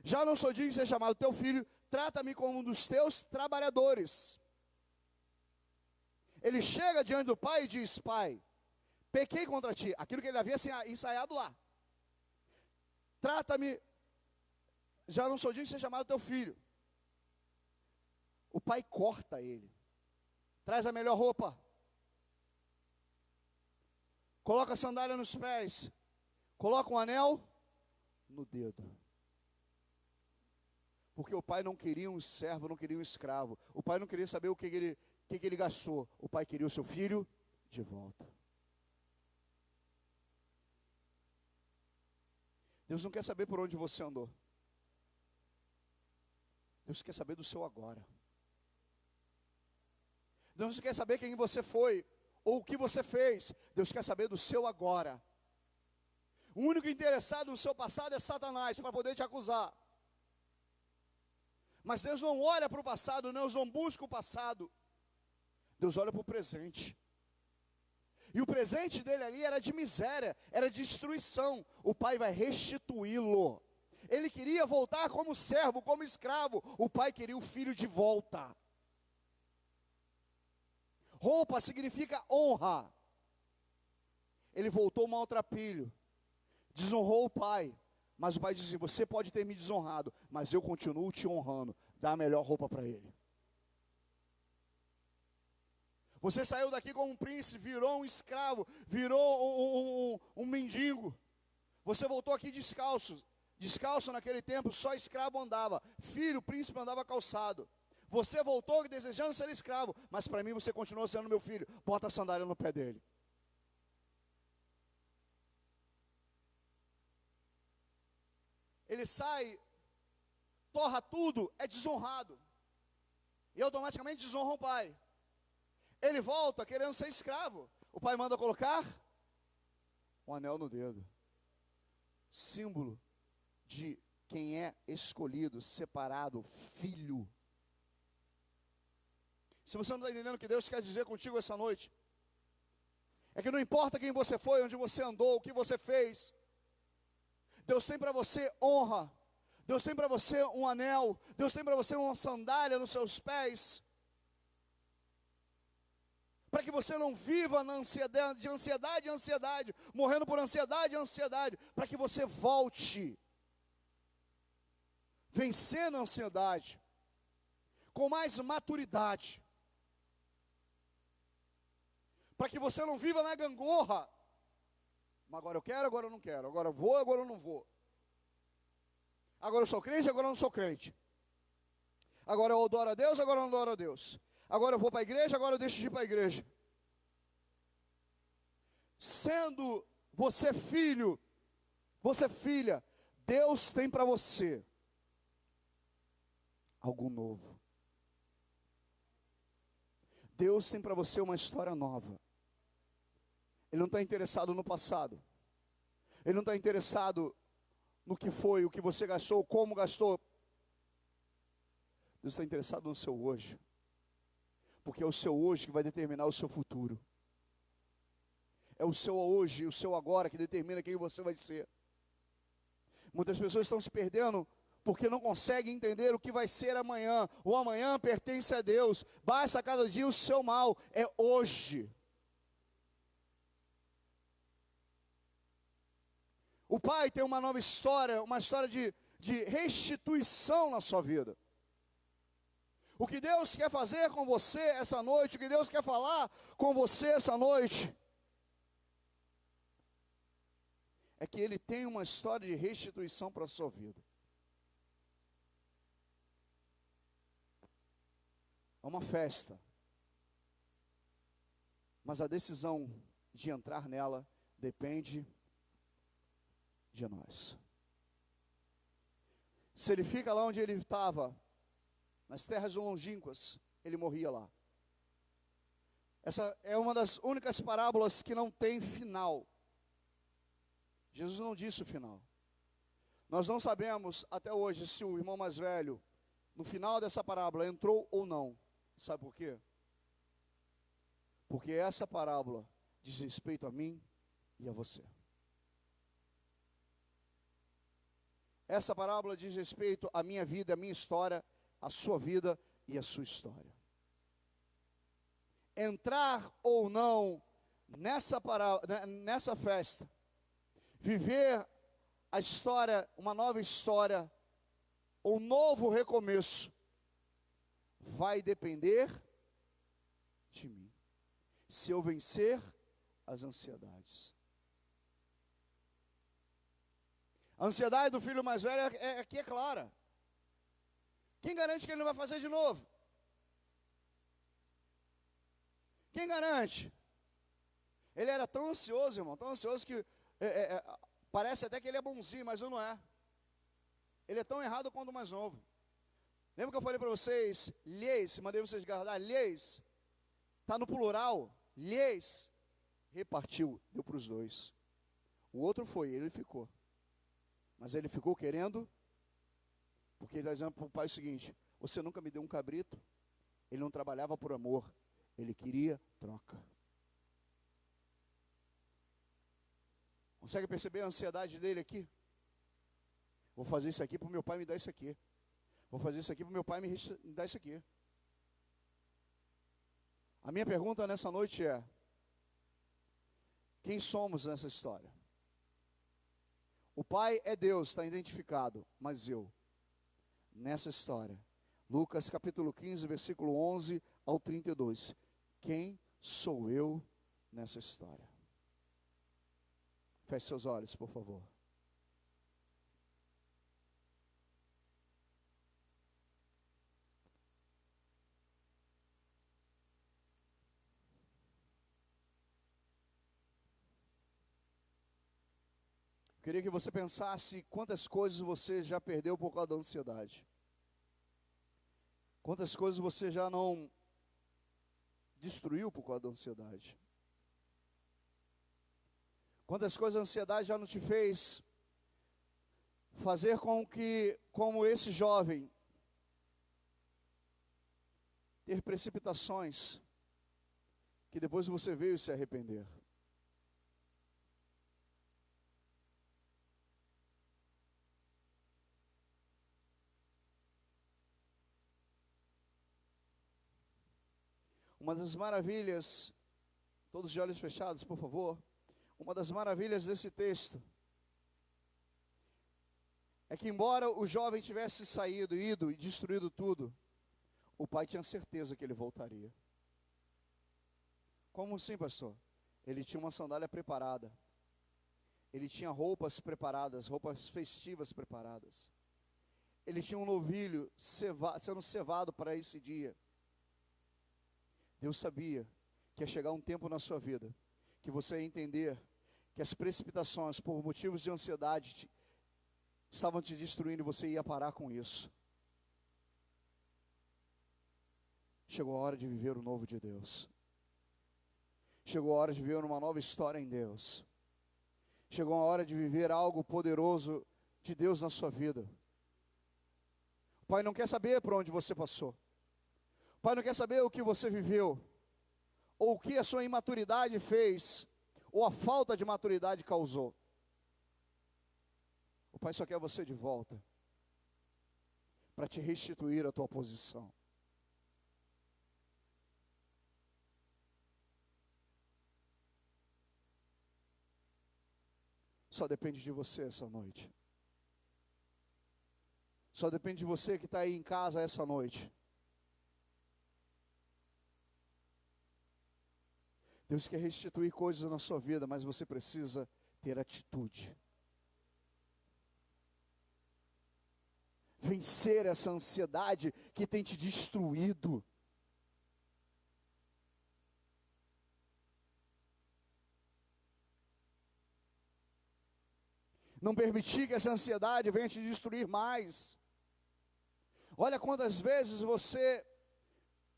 já não sou digno de ser chamado teu filho, trata-me como um dos teus trabalhadores. Ele chega diante do pai e diz: Pai, pequei contra ti, aquilo que ele havia ensaiado lá. Trata-me, já não sou digno de ser chamado teu filho. O pai corta ele. Traz a melhor roupa. Coloca a sandália nos pés. coloca um anel no dedo. Porque o pai não queria um servo, não queria um escravo. O pai não queria saber o que ele gastou. O pai queria o seu filho de volta. Deus não quer saber por onde você andou. Deus quer saber do seu agora. Deus não quer saber quem você foi ou o que você fez. Deus quer saber do seu agora. O único interessado no seu passado é Satanás, para poder te acusar. Mas Deus não olha para o passado, Deus não busca o passado. Deus olha para o presente. E o presente dele ali era de miséria, era de destruição. O pai vai restituí-lo. Ele queria voltar como servo, como escravo. O pai queria o filho de volta. Roupa significa honra. Ele voltou maltrapilho. Desonrou o pai. Mas o pai disse: você pode ter me desonrado, mas eu continuo te honrando. Dá a melhor roupa para ele. Você saiu daqui como um príncipe, virou um escravo, virou um mendigo. Você voltou aqui descalço. Descalço naquele tempo, só escravo andava. Filho, príncipe andava calçado. Você voltou desejando ser escravo, mas para mim você continua sendo meu filho. Bota a sandália no pé dele. Ele sai, torra tudo, é desonrado. E automaticamente desonra o pai. Ele volta querendo ser escravo. O pai manda colocar um anel no dedo. Símbolo de quem é escolhido, separado, filho. Se você não está entendendo o que Deus quer dizer contigo essa noite, é que não importa quem você foi, onde você andou, o que você fez, Deus tem para você honra, Deus tem para você um anel, Deus tem para você uma sandália nos seus pés, para que você não viva na ansiedade, de ansiedade em ansiedade, morrendo por ansiedade em ansiedade, para que você volte, vencendo a ansiedade, com mais maturidade, para que você não viva na gangorra, agora eu quero, agora eu não quero, agora eu vou, agora eu não vou, agora eu sou crente, agora eu não sou crente, agora eu adoro a Deus, agora eu não adoro a Deus, agora eu vou para a igreja, agora eu deixo de ir para a igreja. Sendo você filho, você filha, Deus tem para você algo novo. Deus tem para você uma história nova. Ele não está interessado no passado. Ele não está interessado no que foi, o que você gastou, como gastou. Deus está interessado no seu hoje. Porque é o seu hoje que vai determinar o seu futuro. É o seu hoje, o seu agora que determina quem você vai ser. Muitas pessoas estão se perdendo porque não conseguem entender o que vai ser amanhã. O amanhã pertence a Deus. Basta cada dia o seu mal. É hoje. O pai tem uma nova história, uma história de restituição na sua vida. O que Deus quer fazer com você essa noite, o que Deus quer falar com você essa noite, é que Ele tem uma história de restituição para a sua vida. É uma festa. Mas a decisão de entrar nela depende de nós. Se ele fica lá onde ele estava, nas terras longínquas, ele morria lá. Essa é uma das únicas parábolas que não tem final. Jesus não disse o final. Nós não sabemos até hoje se o irmão mais velho, no final dessa parábola, entrou ou não. Sabe por quê? Porque essa parábola diz respeito a mim e a você. Essa parábola diz respeito à minha vida, à minha história, à sua vida e à sua história. Entrar ou não nessa festa, viver a história, uma nova história, um novo recomeço, vai depender de mim. Se eu vencer as ansiedades. A ansiedade do filho mais velho aqui é clara. Quem garante que ele não vai fazer de novo? Quem garante? Ele era tão ansioso, irmão, tão ansioso que parece até que ele é bonzinho, mas não é. Ele é tão errado quanto o mais novo. Lembra que eu falei para vocês, lhes, mandei vocês guardar, lhes, está no plural, lhes, repartiu, deu para os dois. O outro foi, ele ficou. Mas ele ficou querendo, porque ele está dizendo para o pai o seguinte: você nunca me deu um cabrito. Ele não trabalhava por amor, ele queria troca. Consegue perceber a ansiedade dele aqui? Vou fazer isso aqui para o meu pai me dar isso aqui. Vou fazer isso aqui para o meu pai me dar isso aqui. A minha pergunta nessa noite é: quem somos nessa história? O pai é Deus, está identificado, mas eu, nessa história, Lucas capítulo 15, versículo 11 ao 32, quem sou eu nessa história? Feche seus olhos, por favor. Queria que você pensasse quantas coisas você já perdeu por causa da ansiedade. Quantas coisas você já não destruiu por causa da ansiedade. Quantas coisas a ansiedade já não te fez fazer com que, como esse jovem, ter precipitações que depois você veio se arrepender. Uma das maravilhas, todos de olhos fechados, por favor. Uma das maravilhas desse texto é que, embora o jovem tivesse saído, ido e destruído tudo, o pai tinha certeza que ele voltaria. Como assim, pastor? Ele tinha uma sandália preparada. Ele tinha roupas preparadas, roupas festivas preparadas. Ele tinha um novilho sendo cevado para esse dia. Deus sabia que ia chegar um tempo na sua vida que você ia entender que as precipitações por motivos de ansiedade estavam te destruindo e você ia parar com isso. Chegou a hora de viver o novo de Deus. Chegou a hora de viver uma nova história em Deus. Chegou a hora de viver algo poderoso de Deus na sua vida. O Pai não quer saber por onde você passou. O Pai não quer saber o que você viveu, ou o que a sua imaturidade fez, ou a falta de maturidade causou. O Pai só quer você de volta, para te restituir a tua posição. Só depende de você essa noite. Só depende de você que está aí em casa essa noite. Deus quer restituir coisas na sua vida, mas você precisa ter atitude. Vencer essa ansiedade que tem te destruído. Não permitir que essa ansiedade venha te destruir mais. Olha quantas vezes você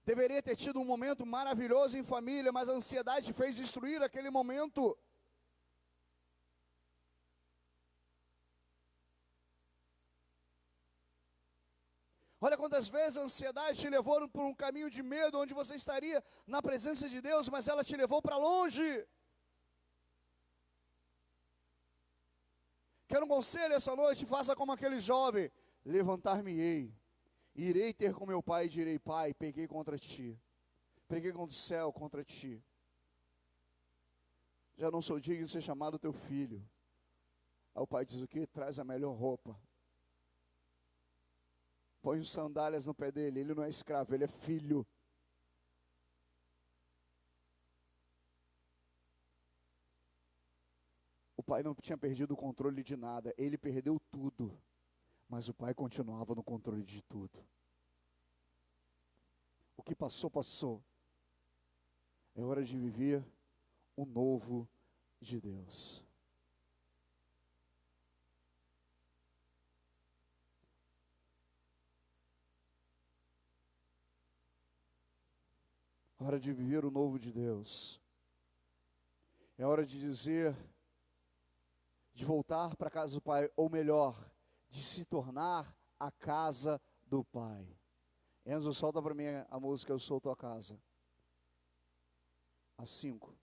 deveria ter tido um momento maravilhoso em família, mas a ansiedade te fez destruir aquele momento. Olha quantas vezes a ansiedade te levou por um caminho de medo, onde você estaria na presença de Deus, mas ela te levou para longe. Quero um conselho essa noite: faça como aquele jovem: levantar-me-ei, irei ter com meu pai e direi: pai, peguei contra ti, peguei contra o céu, contra ti. Já não sou digno de ser chamado teu filho. Aí o pai diz o quê? Traz a melhor roupa. Põe os sandálias no pé dele. Ele não é escravo, ele é filho. O pai não tinha perdido o controle de nada, ele perdeu tudo, mas o pai continuava no controle de tudo. O que passou, passou. É hora de viver o novo de Deus. É hora de viver o novo de Deus. É hora de dizer, de voltar para a casa do Pai, ou melhor, de se tornar a casa do Pai. Enzo, solta para mim a música Eu Sou Tua Casa. As 5.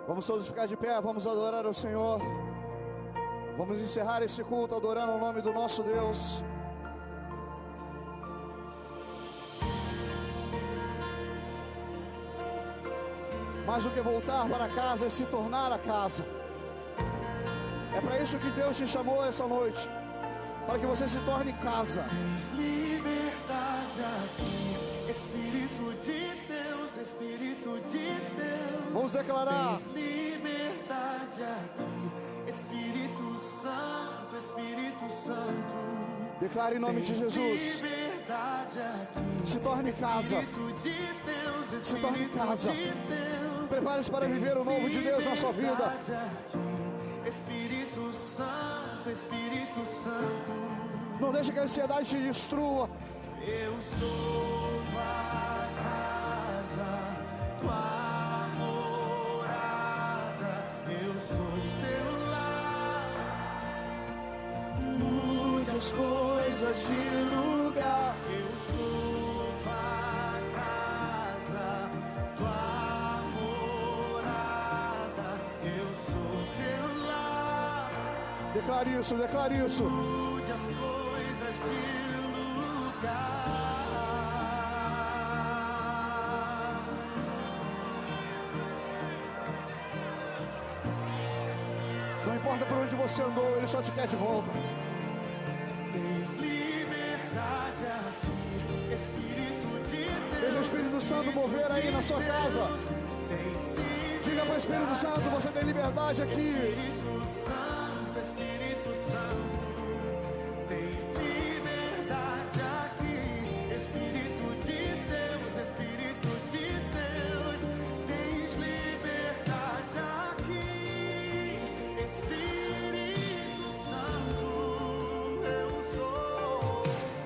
Vamos todos ficar de pé, vamos adorar ao Senhor. Vamos encerrar esse culto adorando o nome do nosso Deus. Mais do que voltar para casa é se tornar a casa. É para isso que Deus te chamou essa noite, para que você se torne casa. Tens liberdade aqui, Espírito de Deus, Espírito de Deus. Vamos declarar. Tens liberdade aqui, Espírito Santo, Espírito Santo. Declare em nome de Jesus. Liberdade aqui, Se torne casa. Espírito de Deus, Se torne casa. de Deus. Prepare-se para viver o novo de Deus na sua vida. Espírito Santo, Espírito Santo. Não deixe que a ansiedade te destrua. Eu sou tua casa, tua morada. Eu sou teu lar. Mude as coisas de lugar. Eu sou tua casa, tua morada. Eu sou teu lar. Declare isso, declare isso. Mude as coisas de lugar. Não importa por onde você andou, Ele só te quer de volta. Tens liberdade aqui, Espírito de Deus. Deixa o Espírito Santo mover aí na sua casa. Diga para o Espírito Santo, você tem liberdade aqui. Espírito Santo, Espírito Santo. Tens liberdade aqui, Espírito de Deus, Espírito de Deus. Tens liberdade aqui, Espírito Santo.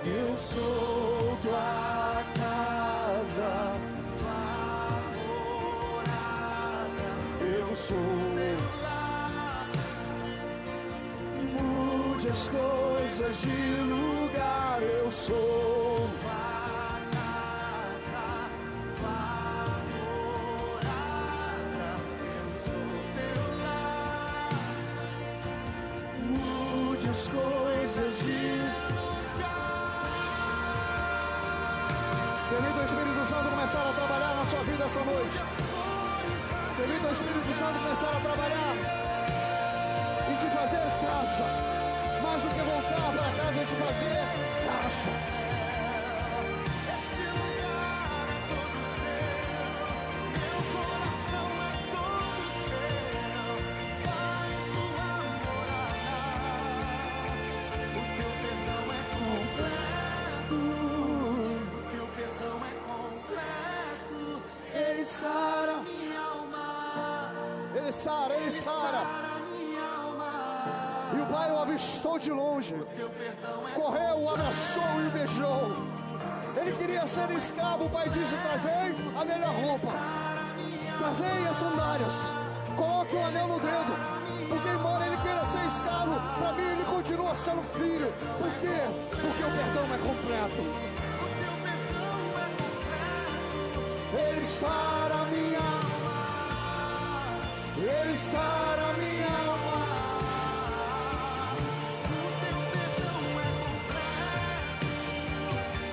Eu sou tua casa, tua morada. Eu sou teu lar. Mude as coisas de lugar. Eu sou tua casa, tua morada. Eu sou teu lar. Mude as coisas de lugar. Permita o Espírito Santo começar a trabalhar na sua vida essa noite. Permita o Espírito Santo começar a trabalhar e te fazer casa. Mais do que voltar para casa, é te fazer casa. Este lugar é todo seu, meu coração é todo teu. Faz tua morada. O teu perdão é completo. O teu perdão é completo. Ele sara minha alma. Ele sara, Ele sara. Sara minha alma. E o Pai o avistou de longe. Teu perdão é Correu, o abraçou e o beijou. Ele queria ser escravo. O Pai disse: trazei a melhor roupa, trazei as sandálias, coloque o anel no dedo. Porque embora ele queira ser escravo, para mim ele continua sendo filho. Por quê? Porque o perdão é completo. Ele sara minha alma. Ele sara minha alma.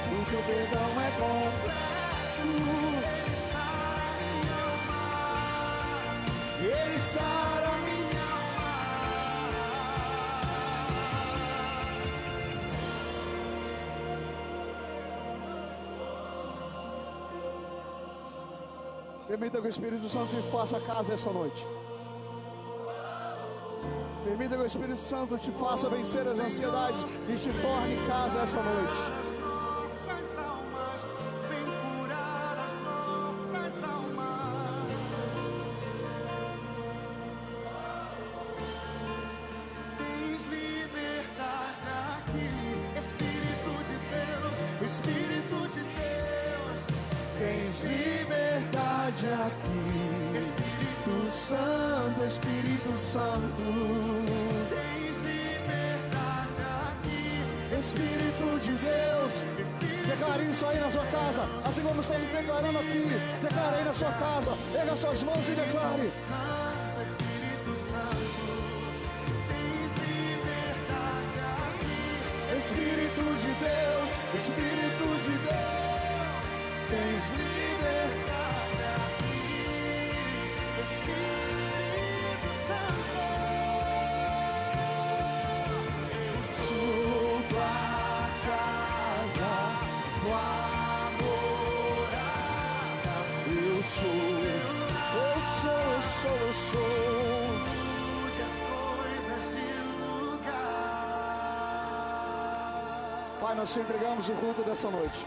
O teu perdão é completo. Ele sara minha alma. Ele sara Minha alma. Permita que o Espírito Santo te faça casa essa noite. Permita que o Espírito Santo te faça vencer as ansiedades e te torne casa essa noite. Nossas almas, vem curar as nossas almas. Tens liberdade aqui, Espírito de Deus, Espírito de Deus. Tens liberdade aqui, Espírito Santo, Espírito Santo. Tens liberdade aqui, Espírito de Deus, declare isso aí na sua casa, assim como estamos declarando aqui. Declare aí na sua casa, pega suas mãos e declare. Santo, Espírito Santo. Tens liberdade aqui, Espírito de Deus, Espírito de Deus, tens liberdade aqui. Espírito Santo. Sou tua casa, tua morada. Eu sou. Mude as coisas de lugar. Pai, nós te entregamos o culto dessa noite.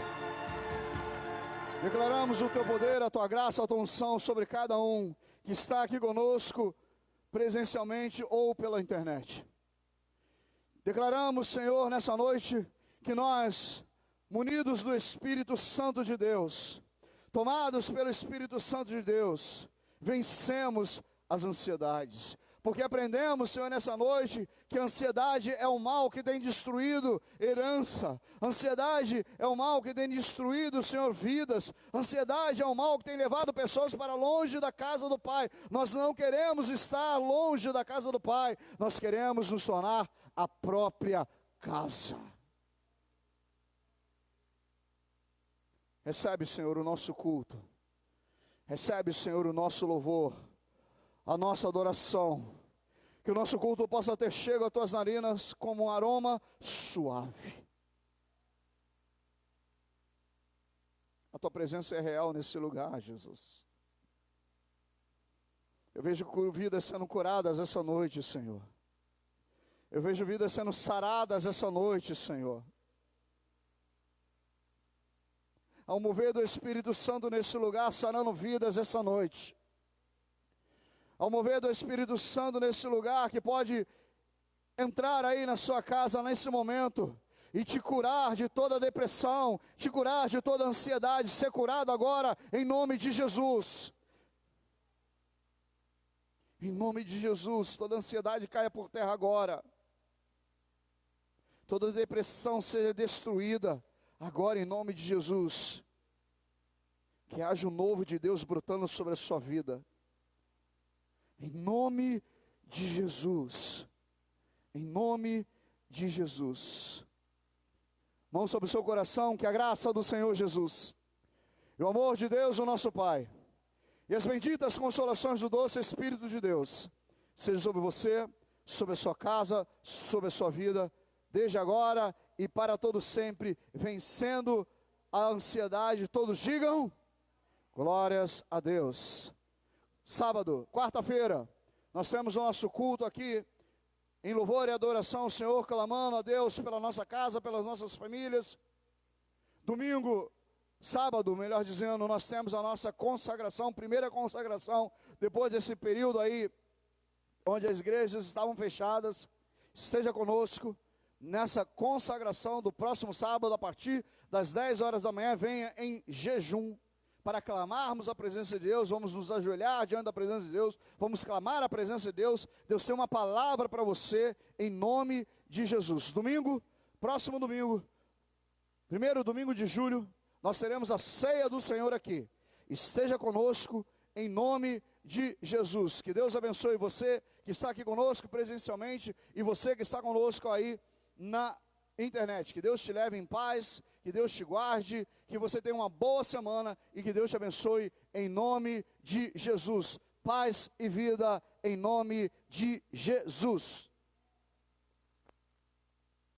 Declaramos o teu poder, a tua graça, a tua unção sobre cada um que está aqui conosco, presencialmente ou pela internet. Declaramos, Senhor, nessa noite, que nós, munidos do Espírito Santo de Deus, tomados pelo Espírito Santo de Deus, vencemos as ansiedades. Porque aprendemos, Senhor, nessa noite, que a ansiedade é o mal que tem destruído herança. Ansiedade é o mal que tem destruído, Senhor, vidas. Ansiedade é o mal que tem levado pessoas para longe da casa do Pai. Nós não queremos estar longe da casa do Pai. Nós queremos nos tornar a própria casa. Recebe, Senhor, o nosso culto. Recebe, Senhor, o nosso louvor, a nossa adoração. Que o nosso culto possa ter chego a tuas narinas como um aroma suave. A tua presença é real nesse lugar, Jesus. Eu vejo vidas sendo curadas essa noite, Senhor. Eu vejo vidas sendo saradas essa noite, Senhor. Ao mover do Espírito Santo nesse lugar, sarando vidas essa noite. Ao mover do Espírito Santo nesse lugar, que pode entrar aí na sua casa nesse momento e te curar de toda depressão, te curar de toda ansiedade, ser curado agora em nome de Jesus. Em nome de Jesus, toda ansiedade caia por terra agora. Toda depressão seja destruída agora em nome de Jesus. Que haja o novo de Deus brotando sobre a sua vida. Em nome de Jesus. Em nome de Jesus. Mão sobre o seu coração, que a graça do Senhor Jesus, e o amor de Deus, o nosso Pai, e as benditas consolações do doce Espírito de Deus, seja sobre você, sobre a sua casa, sobre a sua vida, desde agora e para todo sempre, vencendo a ansiedade. Todos digam, glórias a Deus. Sábado, quarta-feira, nós temos o nosso culto aqui, em louvor e adoração ao Senhor, clamando a Deus pela nossa casa, pelas nossas famílias. Domingo, sábado, melhor dizendo, nós temos a nossa consagração, primeira consagração, depois desse período aí, onde as igrejas estavam fechadas. Esteja conosco nessa consagração do próximo sábado, a partir das 10 horas da manhã, venha em jejum, para clamarmos a presença de Deus. Vamos nos ajoelhar diante da presença de Deus, vamos clamar a presença de Deus. Deus tem uma palavra para você, em nome de Jesus. Domingo, próximo domingo, primeiro domingo de julho, nós teremos a ceia do Senhor aqui. Esteja conosco, em nome de Jesus. Que Deus abençoe você que está aqui conosco presencialmente, e você que está conosco aí na internet. Que Deus te leve em paz, que Deus te guarde, que você tenha uma boa semana e que Deus te abençoe em nome de Jesus. Paz e vida em nome de Jesus.